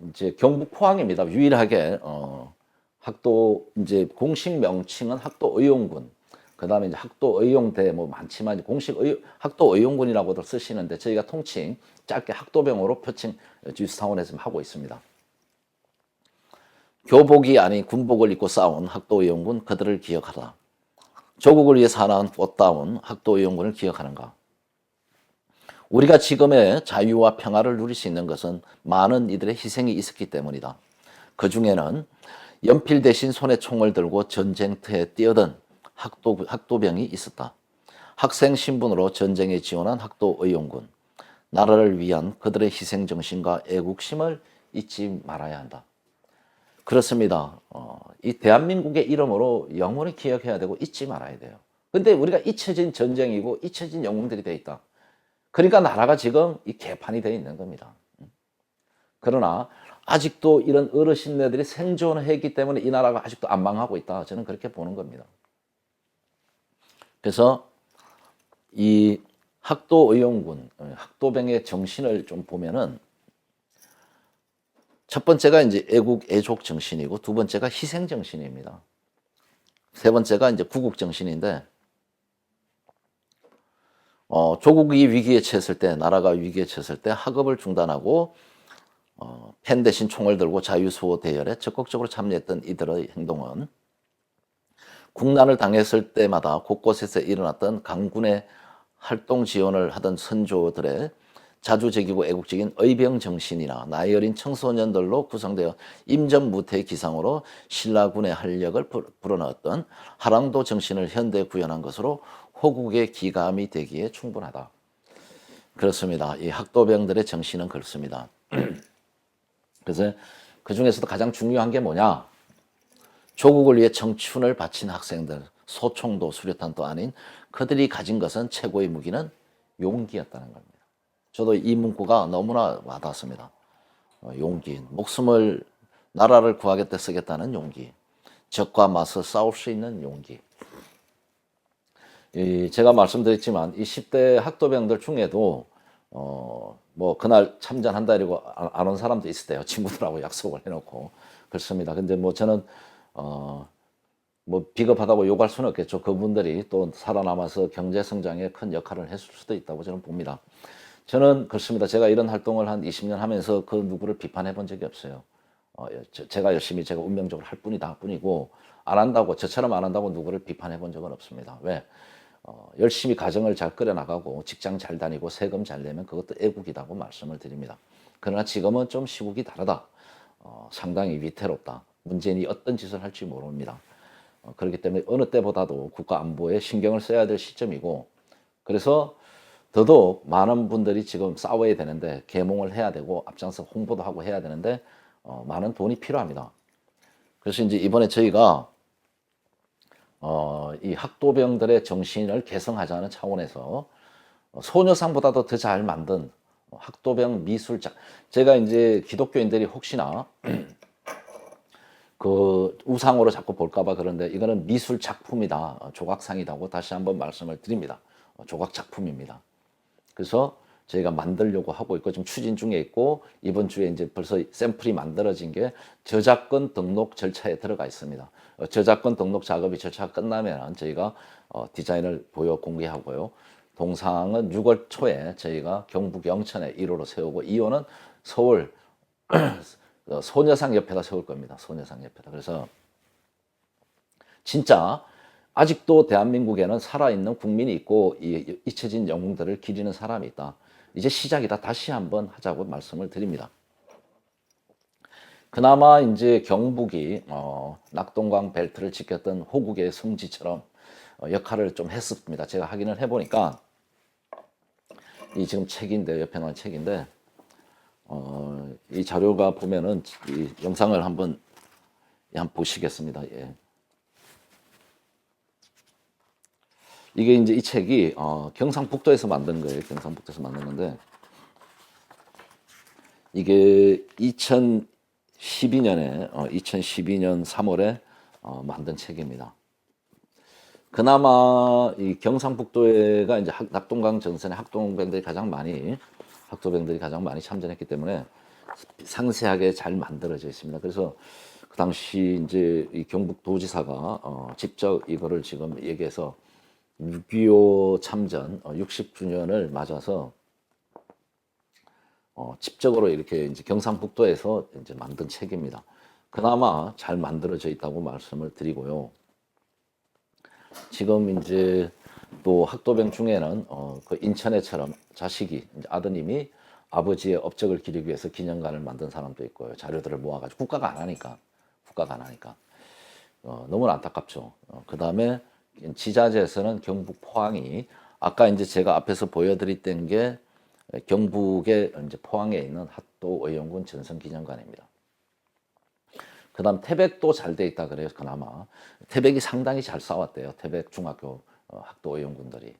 이제 경북 포항입니다. 유일하게 학도 이제 공식 명칭은 학도의용군. 그다음에 이제 학도의용대 뭐 많지만 공식 학도의용군이라고도 쓰시는데, 저희가 통칭 짧게 학도병으로 표칭 뉴스타운에서 하고 있습니다. 교복이 아닌 군복을 입고 싸운 학도의용군, 그들을 기억하라. 조국을 위해 사나운 꽃다운 학도의용군을 기억하는가. 우리가 지금의 자유와 평화를 누릴 수 있는 것은 많은 이들의 희생이 있었기 때문이다. 그 중에는 연필 대신 손에 총을 들고 전쟁터에 뛰어든 학도병이 있었다. 학생 신분으로 전쟁에 지원한 학도의용군. 나라를 위한 그들의 희생정신과 애국심을 잊지 말아야 한다. 그렇습니다. 이 대한민국의 이름으로 영원히 기억해야 되고 잊지 말아야 돼요. 근데 우리가 잊혀진 전쟁이고 잊혀진 영웅들이 돼 있다. 그러니까 나라가 지금 이 개판이 돼 있는 겁니다. 그러나 아직도 이런 어르신네들이 생존했기 때문에 이 나라가 아직도 안 망하고 있다. 저는 그렇게 보는 겁니다. 그래서 이 학도의용군, 학도병의 정신을 좀 보면은 첫 번째가 이제 애국, 애족 정신이고 두 번째가 희생 정신입니다. 세 번째가 이제 구국 정신인데, 조국이 위기에 처했을 때, 나라가 위기에 처했을 때 학업을 중단하고 펜 대신 총을 들고 자유수호 대열에 적극적으로 참여했던 이들의 행동은 국난을 당했을 때마다 곳곳에서 일어났던 강군의 활동 지원을 하던 선조들의 자주적이고 애국적인 의병 정신이나 나이 어린 청소년들로 구성되어 임전무태의 기상으로 신라군의 활력을 불어넣었던 하랑도 정신을 현대에 구현한 것으로 호국의 기감이 되기에 충분하다. 그렇습니다. 이 학도병들의 정신은 그렇습니다. 그래서 그 중에서도 가장 중요한 게 뭐냐? 조국을 위해 청춘을 바친 학생들, 소총도 수류탄도 아닌 그들이 가진 것은 최고의 무기는 용기였다는 겁니다. 저도 이 문구가 너무나 와닿습니다. 용기, 목숨을 나라를 구하겠다 쓰겠다는 용기, 적과 맞서 싸울 수 있는 용기. 제가 말씀드렸지만 이 10대 학도병들 중에도 뭐 그날 참전한다 이러고 안 온 사람도 있을 때요. 친구들하고 약속을 해놓고 그렇습니다. 근데 뭐 저는 뭐 비겁하다고 욕할 수는 없겠죠. 그분들이 또 살아남아서 경제 성장에 큰 역할을 했을 수도 있다고 저는 봅니다. 저는 그렇습니다. 제가 이런 활동을 한 20년 하면서 그 누구를 비판해 본 적이 없어요. 제가 열심히 제가 운명적으로 할 뿐이고 안 한다고 저처럼 안 한다고 누구를 비판해 본 적은 없습니다. 왜? 열심히 가정을 잘 끌어나가고 직장 잘 다니고 세금 잘 내면 그것도 애국이라고 말씀을 드립니다. 그러나 지금은 좀 시국이 다르다. 상당히 위태롭다. 문재인이 어떤 짓을 할지 모릅니다. 그렇기 때문에 어느 때보다도 국가 안보에 신경을 써야 될 시점이고, 그래서 더더욱 많은 분들이 지금 싸워야 되는데, 계몽을 해야 되고 앞장서 홍보도 하고 해야 되는데 많은 돈이 필요합니다. 그래서 이제 이번에 저희가 이 학도병들의 정신을 개성하자는 차원에서 소녀상보다도 더 잘 만든 학도병 미술작, 제가 이제 기독교인들이 혹시나 그 우상으로 자꾸 볼까봐 그런데 이거는 미술 작품이다, 조각상이라고 다시 한번 말씀을 드립니다. 조각 작품입니다. 그래서 저희가 만들려고 하고 있고 지금 추진 중에 있고 이번 주에 이제 벌써 샘플이 만들어진 게 저작권 등록 절차에 들어가 있습니다. 저작권 등록 작업이 절차가 끝나면 저희가 디자인을 보여 공개하고요. 동상은 6월 초에 저희가 경북 영천에 1호로 세우고 2호는 서울 소녀상 옆에다 세울 겁니다. 소녀상 옆에다. 그래서 진짜 아직도 대한민국에는 살아있는 국민이 있고 잊혀진 영웅들을 기리는 사람이 있다. 이제 시작이다. 다시 한번 하자고 말씀을 드립니다. 그나마 이제 경북이 낙동강 벨트를 지켰던 호국의 성지처럼 역할을 좀 했습니다. 제가 확인을 해보니까 이 지금 책인데 옆에 나온 책인데 이 자료가 보면은 이 영상을 한번 보시겠습니다. 예. 이게 이제 이 책이 경상북도에서 만든 거예요. 경상북도에서 만든 건데 이게 2012년에 2012년 3월에 만든 책입니다. 그나마 이 경상북도가 이제 낙동강 전선에 학도병들이 가장 많이 참전했기 때문에 상세하게 잘 만들어져 있습니다. 그래서 그 당시 이제 이 경북도지사가 직접 이거를 지금 얘기해서 6.25 참전 60주년을 맞아서 집적으로 이렇게 이제 경상북도에서 이제 만든 책입니다. 그나마 잘 만들어져 있다고 말씀을 드리고요. 지금 이제 또 학도병 중에는 그 인천에처럼 자식이 이제 아드님이 아버지의 업적을 기리기 위해서 기념관을 만든 사람도 있고요. 자료들을 모아가지고 국가가 안 하니까 너무나 안타깝죠. 그다음에 지자체에서는 경북 포항이 아까 이제 제가 앞에서 보여드렸던 게 경북의 이제 포항에 있는 학도의용군 전성기념관입니다. 그다음 태백도 잘 돼 있다 그래요. 그나마 태백이 상당히 잘 싸웠대요. 태백 중학교 학도의용군들이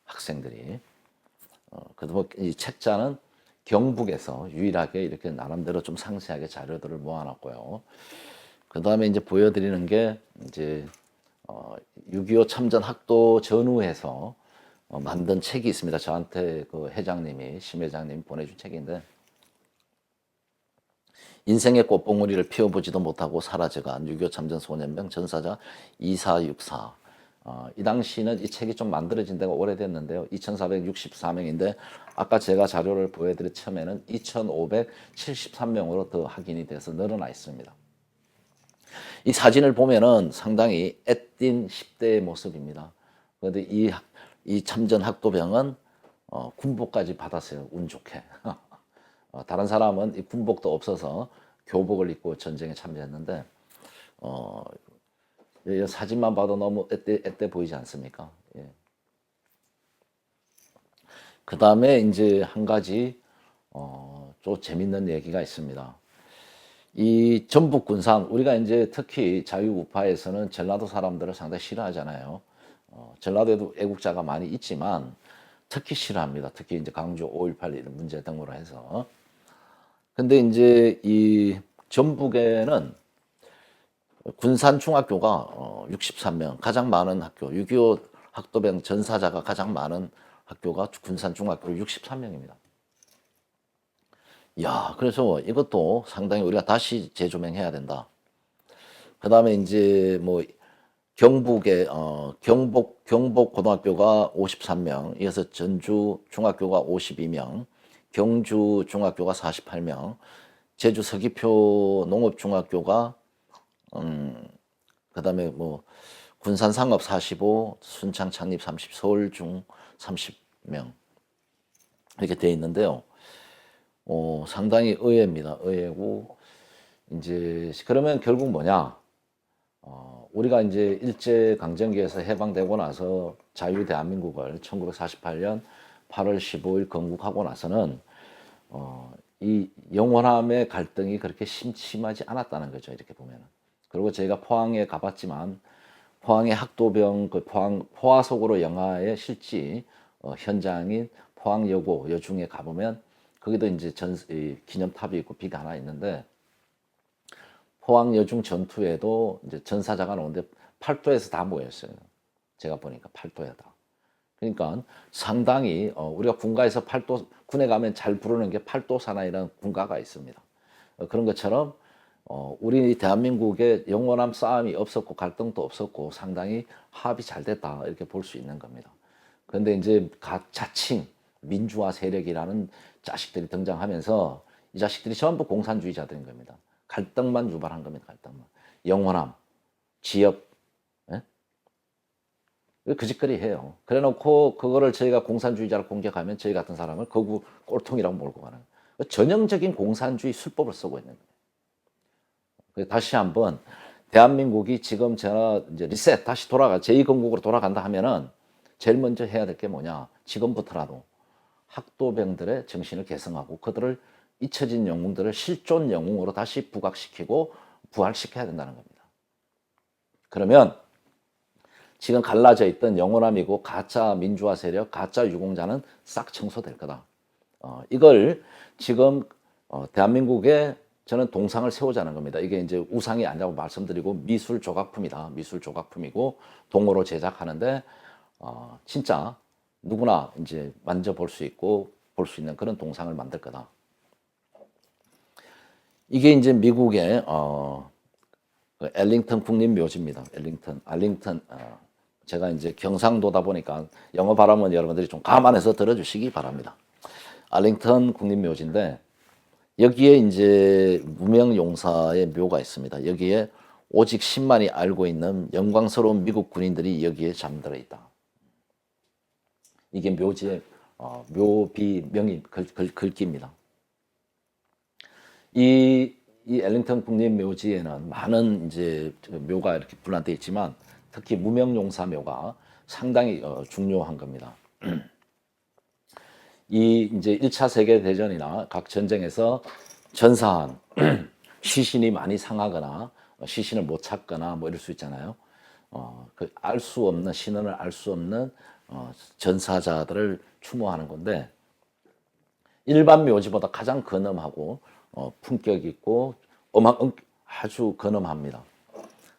학생들이. 그다음 이 책자는 경북에서 유일하게 이렇게 나름대로 좀 상세하게 자료들을 모아놨고요. 그다음에 이제 보여드리는 게 이제 6.25 참전 학도 전후에서 만든 책이 있습니다. 저한테 그 회장님이 심회장님이 보내준 책인데 인생의 꽃봉오리를 피워보지도 못하고 사라져간 6.25 참전 소년병 전사자 2464. 이 당시는 이 책이 좀 만들어진 데가 오래됐는데요. 2464명인데 아까 제가 자료를 보여드린 처음에는 2573명으로 더 확인이 돼서 늘어나 있습니다. 이 사진을 보면은 상당히 애띤 10대의 모습입니다. 그런데 이 참전 학도병은 군복까지 받았어요. 운 좋게. 다른 사람은 이 군복도 없어서 교복을 입고 전쟁에 참여했는데 이 사진만 봐도 너무 앳돼 보이지 않습니까? 예. 그 다음에 이제 한 가지 좀 재밌는 얘기가 있습니다. 이 전북 군산 우리가 이제 특히 자유우파에서는 전라도 사람들을 상당히 싫어하잖아요. 전라도에도 애국자가 많이 있지만 특히 싫어합니다. 특히 이제 강주 5.18 이런 문제 등으로 해서. 근데 이제 이 전북에는 군산 중학교가 63명, 가장 많은 학교, 6.25 학도병 전사자가 가장 많은 학교가 군산 중학교 63명입니다. 야, 그래서 이것도 상당히 우리가 다시 재조명해야 된다. 그 다음에 이제 뭐 경북의 경복 고등학교가 53명, 이어서 전주 중학교가 52명, 경주 중학교가 48명, 제주 서귀표 농업중학교가 그다음에 뭐 군산 상업 45, 순창 창립 30, 서울중 30명 이렇게 돼 있는데요. 상당히 의외입니다. 의외고 이제 그러면 결국 뭐냐? 우리가 이제 일제 강점기에서 해방되고 나서 자유 대한민국을 1948년 8월 15일 건국하고 나서는 이 영원함의 갈등이 그렇게 심심하지 않았다는 거죠. 이렇게 보면은. 그리고 제가 포항에 가봤지만 포항의 학도병 그 포화 속으로 영화의 실지 현장인 포항여고 여중에 가보면 거기도 이제 기념탑이 있고 비가 하나 있는데 포항 여중 전투에도 이제 전사자가 나오는데 팔도에서 다 모였어요. 제가 보니까 팔도에 다. 그러니까 상당히 우리가 군가에서 군에 가면 잘 부르는 게 팔도사나이라는 군가가 있습니다. 그런 것처럼 우리 대한민국에 영원한 싸움이 없었고 갈등도 없었고 상당히 합이 잘 됐다 이렇게 볼 수 있는 겁니다. 그런데 이제 자칭 민주화 세력이라는 자식들이 등장하면서 이 자식들이 전부 공산주의자들인 겁니다. 갈등만 유발한 겁니다. 갈등만. 영원함, 지역, 예? 그짓거리 해요. 그래 놓고 그거를 저희가 공산주의자를 공격하면 저희 같은 사람을 거구 꼴통이라고 몰고 가는 전형적인 공산주의 술법을 쓰고 있는 거예요. 다시 한번 대한민국이 지금 제가 이제 리셋 다시 제2건국으로 돌아간다 하면은 제일 먼저 해야 될 게 뭐냐? 지금부터라도 학도병들의 정신을 개성하고 그들을 잊혀진 영웅들을 실존 영웅으로 다시 부각시키고 부활시켜야 된다는 겁니다. 그러면 지금 갈라져 있던 영원함이고 가짜 민주화 세력, 가짜 유공자는 싹 청소될 거다. 이걸 지금 대한민국에 저는 동상을 세우자는 겁니다. 이게 이제 우상이 아니라고 말씀드리고 미술 조각품이다. 미술 조각품이고 동으로 제작하는데 진짜 누구나 이제 만져볼 수 있고 볼 수 있는 그런 동상을 만들 거다. 이게 이제 미국의 엘링턴 국립묘지입니다. 알링턴 제가 이제 경상도다 보니까 영어 발음은 여러분들이 좀 감안해서 들어주시기 바랍니다. 알링턴 국립묘지인데 여기에 이제 무명용사의 묘가 있습니다. 여기에 오직 10만이 알고 있는 영광스러운 미국 군인들이 여기에 잠들어 있다. 이게 묘지의 묘비 명의 글귀입니다. 이 엘링턴 국립묘지에는 많은 이제 묘가 이렇게 분란되어 있지만 특히 무명용사묘가 상당히 중요한 겁니다. 이 이제 1차 세계대전이나 각 전쟁에서 전사한 시신이 많이 상하거나 시신을 못 찾거나 뭐 이럴 수 있잖아요. 그 알 수 없는 신원을 알 수 없는 전사자들을 추모하는 건데 일반 묘지보다 가장 근엄하고 품격 있고 아주 근엄합니다.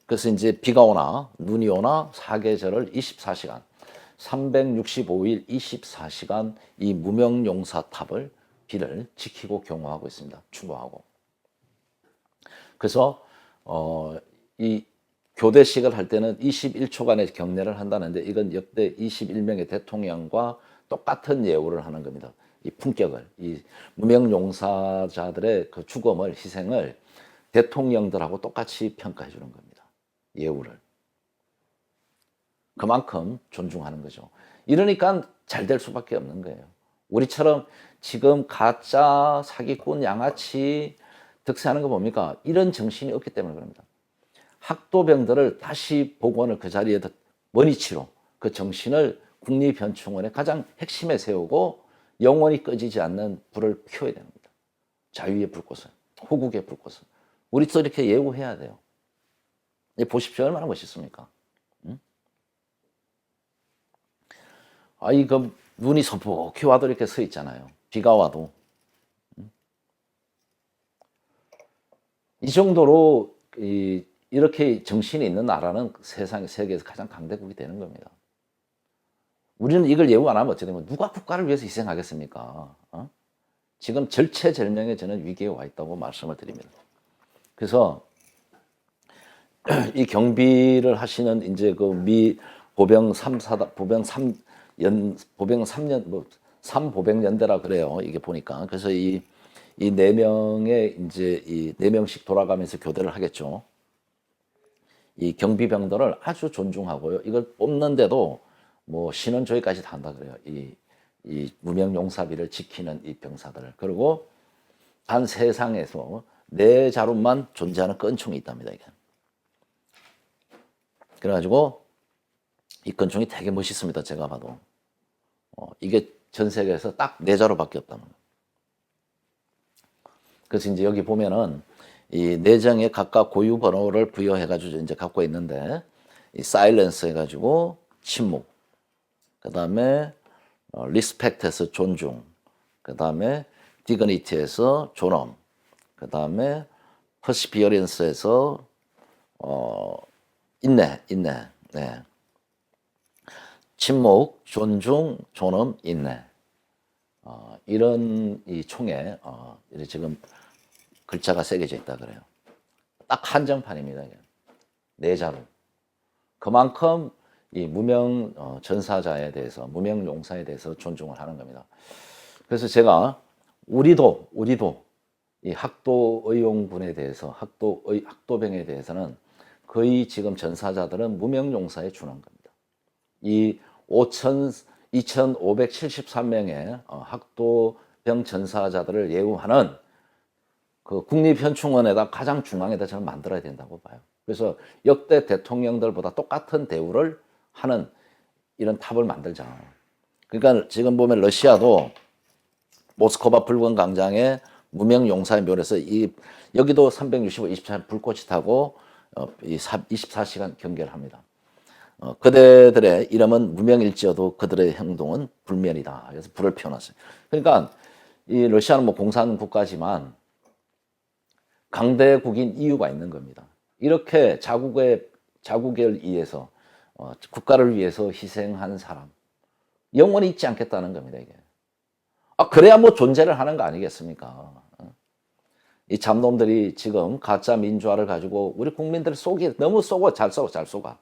그래서 이제 비가 오나 눈이 오나 사계절을 24시간 365일 24시간 이 무명용사탑을 비를 지키고 경호하고 있습니다. 추모하고. 그래서 이 교대식을 할 때는 21초간의 경례를 한다는데 이건 역대 21명의 대통령과 똑같은 예우를 하는 겁니다. 이 품격을, 이 무명용사자들의 그 죽음을, 희생을 대통령들하고 똑같이 평가해 주는 겁니다. 예우를. 그만큼 존중하는 거죠. 이러니까 잘 될 수밖에 없는 거예요. 우리처럼 지금 가짜 사기꾼 양아치 득세하는 거 뭡니까? 이런 정신이 없기 때문에 그럽니다. 학도병들을 다시 복원을 그 자리에 원위치로 그 정신을 국립현충원의 가장 핵심에 세우고 영원히 꺼지지 않는 불을 피워야 됩니다. 자유의 불꽃을, 호국의 불꽃을. 우리도 이렇게 예우해야 돼요. 보십시오. 얼마나 멋있습니까? 응? 그 눈이 서복히 와도 이렇게 서 있잖아요. 비가 와도. 이 정도로 이렇게 정신이 있는 나라는 세계에서 가장 강대국이 되는 겁니다. 우리는 이걸 예우 안 하면 어떻게 되면 누가 국가를 위해서 희생하겠습니까? 지금 절체절명의 저는 위기에 와 있다고 말씀을 드립니다. 그래서 이 경비를 하시는 이제 그 미 보병 3사다 보병 3년 뭐 3보병연대라 그래요. 이게 보니까. 그래서 이 네 명의 이제 이 네 명씩 돌아가면서 교대를 하겠죠. 이 경비병들을 아주 존중하고요. 이걸 뽑는데도 뭐 신원조회까지 다 한다 그래요. 이 무명용사비를 지키는 이 병사들. 그리고 단 세상에서 네 자루만 존재하는 끈총이 있답니다. 이게. 그래가지고 이 끈총이 되게 멋있습니다. 제가 봐도. 이게 전 세계에서 딱 네 자루밖에 없다는 거예요. 그래서 이제 여기 보면은 이 내정에 각각 고유 번호를 부여해가지고 이제 갖고 있는데 이 사일런스 해가지고 침묵, 그 다음에 리스펙트에서 존중, 그 다음에 디그니티에서 존엄, 그 다음에 퍼시피어런스에서 인내, 네. 침묵, 존중, 존엄, 인내. 이런 이 총에 지금 글자가 새겨져 있다 그래요. 딱 한정판입니다. 네 자루. 그만큼 이 무명 전사자에 대해서, 무명 용사에 대해서 존중을 하는 겁니다. 그래서 제가 우리도 이 학도의용군에 대해서, 학도병에 대해서는 거의 지금 전사자들은 무명 용사에 준한 겁니다. 이 2,573명의 학도병 전사자들을 예우하는 그 국립현충원에다 가장 중앙에다 저는 만들어야 된다고 봐요. 그래서 역대 대통령들보다 똑같은 대우를 하는 이런 탑을 만들자. 그러니까 지금 보면 러시아도 모스크바 붉은 광장에 무명 용사의 묘에서 여기도 365, 24시간 불꽃이 타고 24시간 경계를 합니다. 그대들의 이름은 무명일지어도 그들의 행동은 불면이다. 그래서 불을 피워놨어요. 그러니까 이 러시아는 뭐 공산 국가지만 강대국인 이유가 있는 겁니다. 이렇게 자국을 위해서 국가를 위해서 희생한 사람 영원히 잊지 않겠다는 겁니다. 이게. 그래야 뭐 존재를 하는 거 아니겠습니까? 이 잡놈들이 지금 가짜 민주화를 가지고 우리 국민들을 너무 잘 쏘가.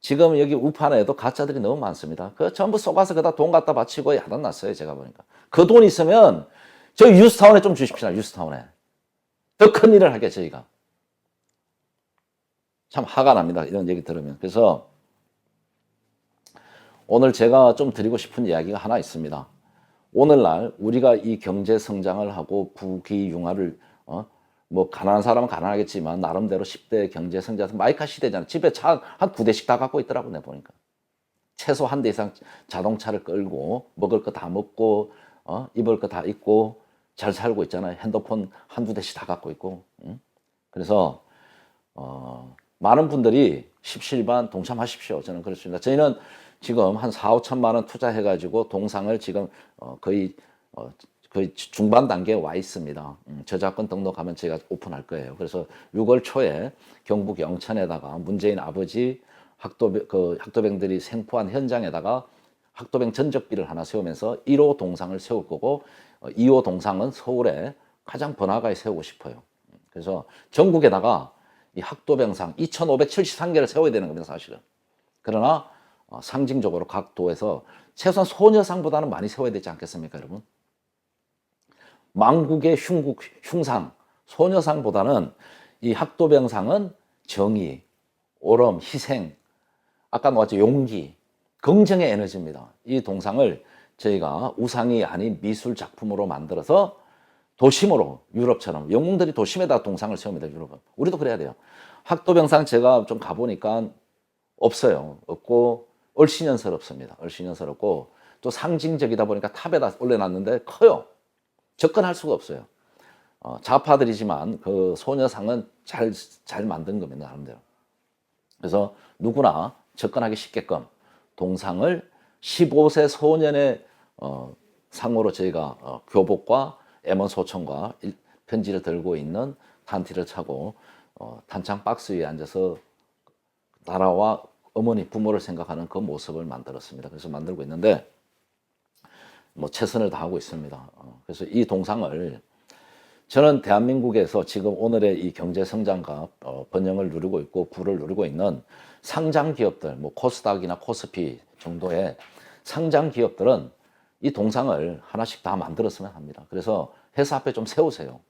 지금 여기 우판에도 가짜들이 너무 많습니다. 그 전부 쏘가서 그다 돈 갖다 바치고 야단 났어요. 제가 보니까. 그 돈 있으면 저 유스타운에 좀 주십시오. 유스타운에. 더 큰 일을 하게 저희가. 참 화가 납니다. 이런 얘기 들으면. 그래서 오늘 제가 좀 드리고 싶은 이야기가 하나 있습니다. 오늘날 우리가 이 경제 성장을 하고 부귀융화를 뭐 가난한 사람은 가난하겠지만 나름대로 10대 경제 성장 마이카 시대잖아요. 집에 차 한 2대씩 다 갖고 있더라고 내가 보니까. 최소 한 대 이상 자동차를 끌고 먹을 거 다 먹고 입을 거 다 입고 잘 살고 있잖아요. 핸드폰 한두 대씩 다 갖고 있고. 응? 그래서 많은 분들이 십시일반 동참하십시오. 저는 그렇습니다. 저희는 지금 한 4, 5천만 원 투자해가지고 동상을 지금 거의 중반 단계에 와 있습니다. 저작권 등록하면 제가 오픈할 거예요. 그래서 6월 초에 경북 영천에다가 문재인 아버지 학도병들이 생포한 현장에다가 학도병 전적비를 하나 세우면서 1호 동상을 세울 거고 2호 동상은 서울에 가장 번화가에 세우고 싶어요. 그래서 전국에다가 이 학도병상 2,573개를 세워야 되는 겁니다, 사실은. 그러나 상징적으로 각 도에서 최소한 소녀상보다는 많이 세워야 되지 않겠습니까, 여러분? 망국의 흉상, 소녀상보다는 이 학도병상은 정의, 오름, 희생, 아까 나왔죠, 용기, 긍정의 에너지입니다. 이 동상을 저희가 우상이 아닌 미술 작품으로 만들어서 도심으로 유럽처럼 영웅들이 도심에다 동상을 세웁니다. 유럽은. 우리도 그래야 돼요. 학도병상 제가 좀 가보니까 없어요. 없고 얼씬연스럽습니다. 얼씬연스럽고 또 상징적이다 보니까 탑에다 올려놨는데 커요. 접근할 수가 없어요. 좌파들이지만 그 소녀상은 잘 만든 겁니다. 나름대로. 그래서 누구나 접근하기 쉽게끔 동상을 15세 소년의 상으로 저희가 교복과 M1 소총과 편지를 들고 있는 탄티를 차고 탄창 박스 위에 앉아서 나라와 어머니 부모를 생각하는 그 모습을 만들었습니다. 그래서 만들고 있는데 뭐 최선을 다하고 있습니다. 그래서 이 동상을 저는 대한민국에서 지금 오늘의 이 경제 성장과 번영을 누리고 있고 부를 누리고 있는 상장 기업들, 뭐 코스닥이나 코스피 정도의 상장 기업들은 이 동상을 하나씩 다 만들었으면 합니다. 그래서 회사 앞에 좀 세우세요.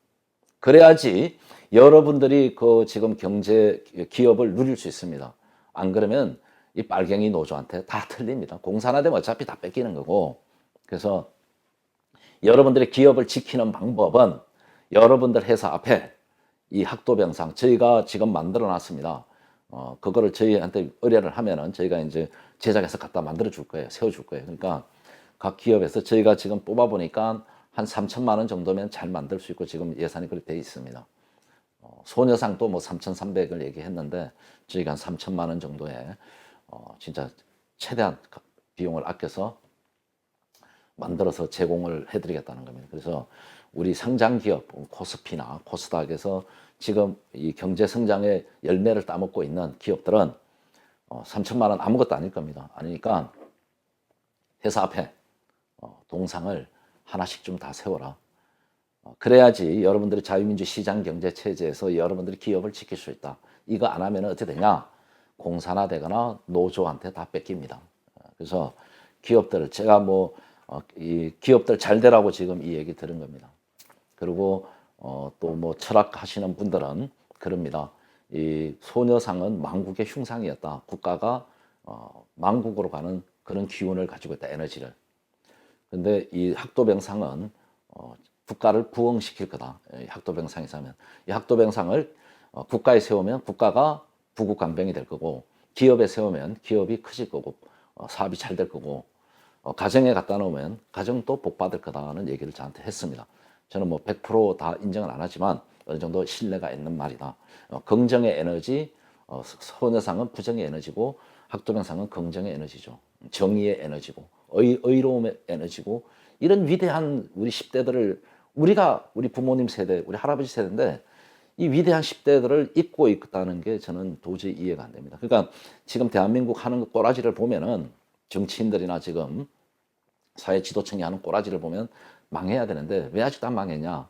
그래야지 여러분들이 그 지금 경제 기업을 누릴 수 있습니다. 안 그러면 이 빨갱이 노조한테 다 틀립니다. 공산화 되면 어차피 다 뺏기는 거고. 그래서 여러분들의 기업을 지키는 방법은 여러분들 회사 앞에 이 학도병상 저희가 지금 만들어 놨습니다. 그거를 저희한테 의뢰를 하면은 저희가 이제 제작해서 갖다 만들어 줄 거예요. 세워 줄 거예요. 그러니까 각 기업에서 저희가 지금 뽑아 보니까 한 3천만 원 정도면 잘 만들 수 있고 지금 예산이 그렇게 돼 있습니다. 소녀상도 뭐 3,300을 얘기했는데 저희가 한 3천만 원 정도에 진짜 최대한 비용을 아껴서 만들어서 제공을 해드리겠다는 겁니다. 그래서 우리 상장 기업 코스피나 코스닥에서 지금 이 경제 성장의 열매를 따먹고 있는 기업들은 3천만 원 아무것도 아닐 겁니다. 아니니까 회사 앞에 동상을 하나씩 좀 다 세워라. 그래야지 여러분들이 자유민주 시장 경제 체제에서 여러분들이 기업을 지킬 수 있다. 이거 안 하면 어떻게 되냐? 공산화되거나 노조한테 다 뺏깁니다. 그래서 기업들을 제가 뭐 이 기업들 잘 되라고 지금 이 얘기 들은 겁니다. 그리고 또 뭐 철학하시는 분들은 그럽니다. 이 소녀상은 망국의 흉상이었다. 국가가 망국으로 가는 그런 기운을 가지고 있다. 에너지를. 근데 이 학도병상은 국가를 부흥시킬 거다. 학도병상이 있으면 이 학도병상을 국가에 세우면 국가가 부국간병이 될 거고 기업에 세우면 기업이 커질 거고 사업이 잘 될 거고 가정에 갖다 놓으면 가정도 복 받을 거다는 얘기를 저한테 했습니다. 저는 뭐 100%다 인정은 안 하지만 어느 정도 신뢰가 있는 말이다. 긍정의 에너지, 소녀상은 부정의 에너지고 학도병상은 긍정의 에너지죠. 정의의 에너지고 의로움의 에너지고 이런 위대한 우리 10대들을 우리 부모님 세대, 우리 할아버지 세대인데 이 위대한 10대들을 잊고 있다는 게 저는 도저히 이해가 안 됩니다. 그러니까 지금 대한민국 하는 꼬라지를 보면은 정치인들이나 지금 사회 지도층이 하는 꼬라지를 보면 망해야 되는데 왜 아직도 안 망했냐?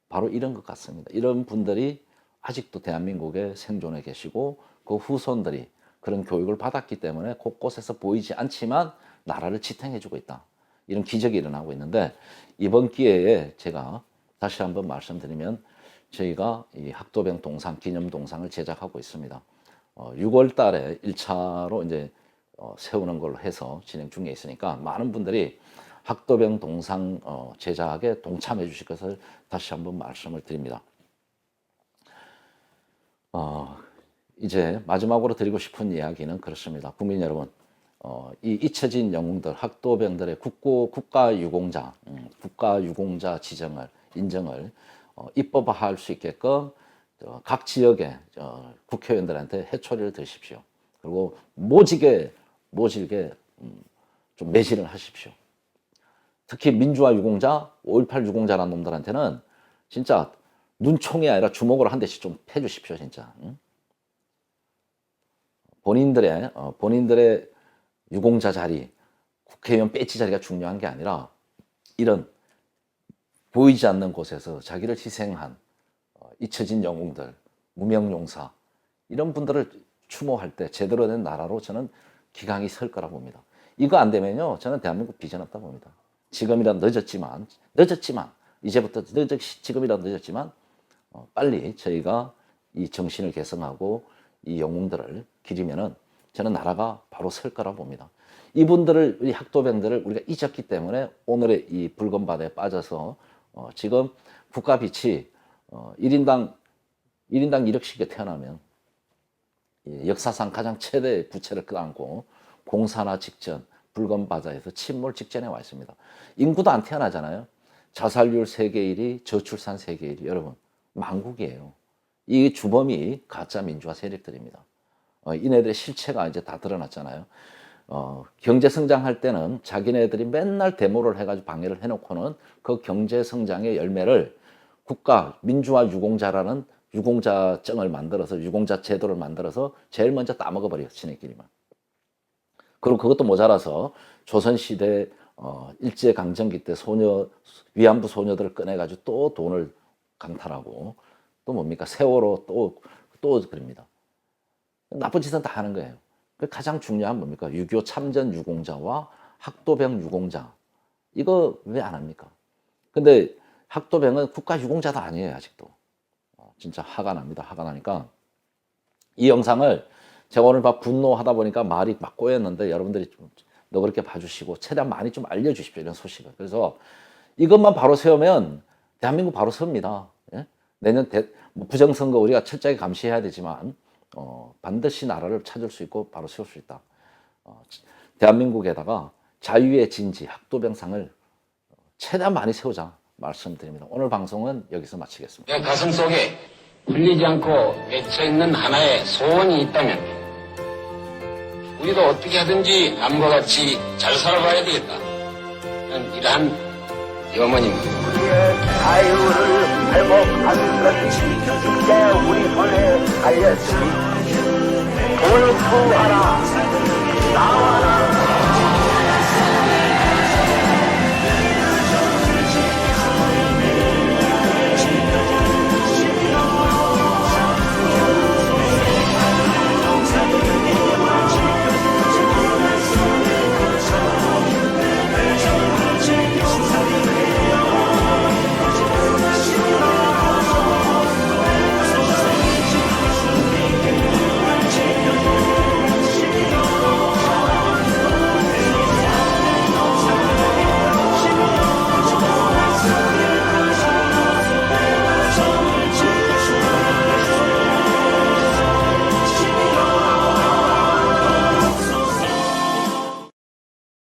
바로 이런 것 같습니다. 이런 분들이 아직도 대한민국에 생존해 계시고 그 후손들이 그런 교육을 받았기 때문에 곳곳에서 보이지 않지만 나라를 지탱해주고 있다. 이런 기적이 일어나고 있는데 이번 기회에 제가 다시 한번 말씀드리면 저희가 이 학도병 동상, 기념 동상을 제작하고 있습니다. 6월 달에 1차로 이제 세우는 걸로 해서 진행 중에 있으니까 많은 분들이 학도병 동상 제작에 동참해 주실 것을 다시 한번 말씀을 드립니다. 이제 마지막으로 드리고 싶은 이야기는 그렇습니다. 국민 여러분, 이 잊혀진 영웅들, 학도병들의 국가 유공자, 국가 유공자 인정을 입법화할 수 있게끔 각 지역의 국회의원들한테 해초리를 드십시오. 그리고 모질게 좀 매질을 하십시오. 특히 민주화 유공자, 5.18 유공자라는 놈들한테는 진짜 눈총이 아니라 주먹으로 한 대씩 좀 패주십시오, 진짜. 본인들의 유공자 자리, 국회의원 배지 자리가 중요한 게 아니라 이런 보이지 않는 곳에서 자기를 희생한 잊혀진 영웅들, 무명용사 이런 분들을 추모할 때 제대로 된 나라로 저는 기강이 설 거라고 봅니다. 이거 안 되면요, 저는 대한민국 비전 없다 봅니다. 지금이라도 늦었지만 지금이라도 늦었지만 빨리 저희가 이 정신을 개성하고 이 영웅들을 기리면은 저는 나라가 바로 설 거라고 봅니다. 이분들을, 이 학도병들을 우리가 잊었기 때문에 오늘의 이 붉은 바다에 빠져서 지금 국가 빛이 1인당 1억씩에 태어나면 역사상 가장 최대의 부채를 껴안고 공산화 직전 붉은 바다에서 침몰 직전에 와 있습니다. 인구도 안 태어나잖아요. 자살률 세계 1위, 저출산 세계 1위. 여러분, 망국이에요. 이 주범이 가짜 민주화 세력들입니다. 이네들의 실체가 이제 다 드러났잖아요. 경제 성장할 때는 자기네들이 맨날 데모를 해가지고 방해를 해놓고는 그 경제 성장의 열매를 국가 민주화 유공자라는 유공자증을 만들어서 유공자 제도를 만들어서 제일 먼저 따먹어버려요, 지네끼리만. 그리고 그것도 모자라서 조선시대 일제강점기 때 위안부 소녀들을 꺼내가지고 또 돈을 강탈하고 또 뭡니까? 세월호 또 그럽니다. 나쁜 짓은 다 하는 거예요. 가장 중요한 뭡니까? 6.25 참전 유공자와 학도병 유공자. 이거 왜 안 합니까? 근데 학도병은 국가 유공자도 아니에요, 아직도. 진짜 화가 납니다. 화가 나니까. 이 영상을 제가 오늘 막 분노하다 보니까 말이 막 꼬였는데 여러분들이 좀 너그럽게 봐주시고 최대한 많이 좀 알려주십시오, 이런 소식을. 그래서 이것만 바로 세우면 대한민국 바로 섭니다. 예? 내년 부정선거 우리가 철저하게 감시해야 되지만 반드시 나라를 찾을 수 있고 바로 세울 수 있다. 대한민국에다가 자유의 진지 학도병상을 최대한 많이 세우자 말씀드립니다. 오늘 방송은 여기서 마치겠습니다. 내 가슴 속에 풀리지 않고 맺혀있는 하나의 소원이 있다면 우리도 어떻게 하든지 남과 같이 잘 살아봐야 되겠다. 이러한 염원입니다. 우리의 자유를 회복하는 것이 이제 우리 손에 달렸으니 돌투하라 나와라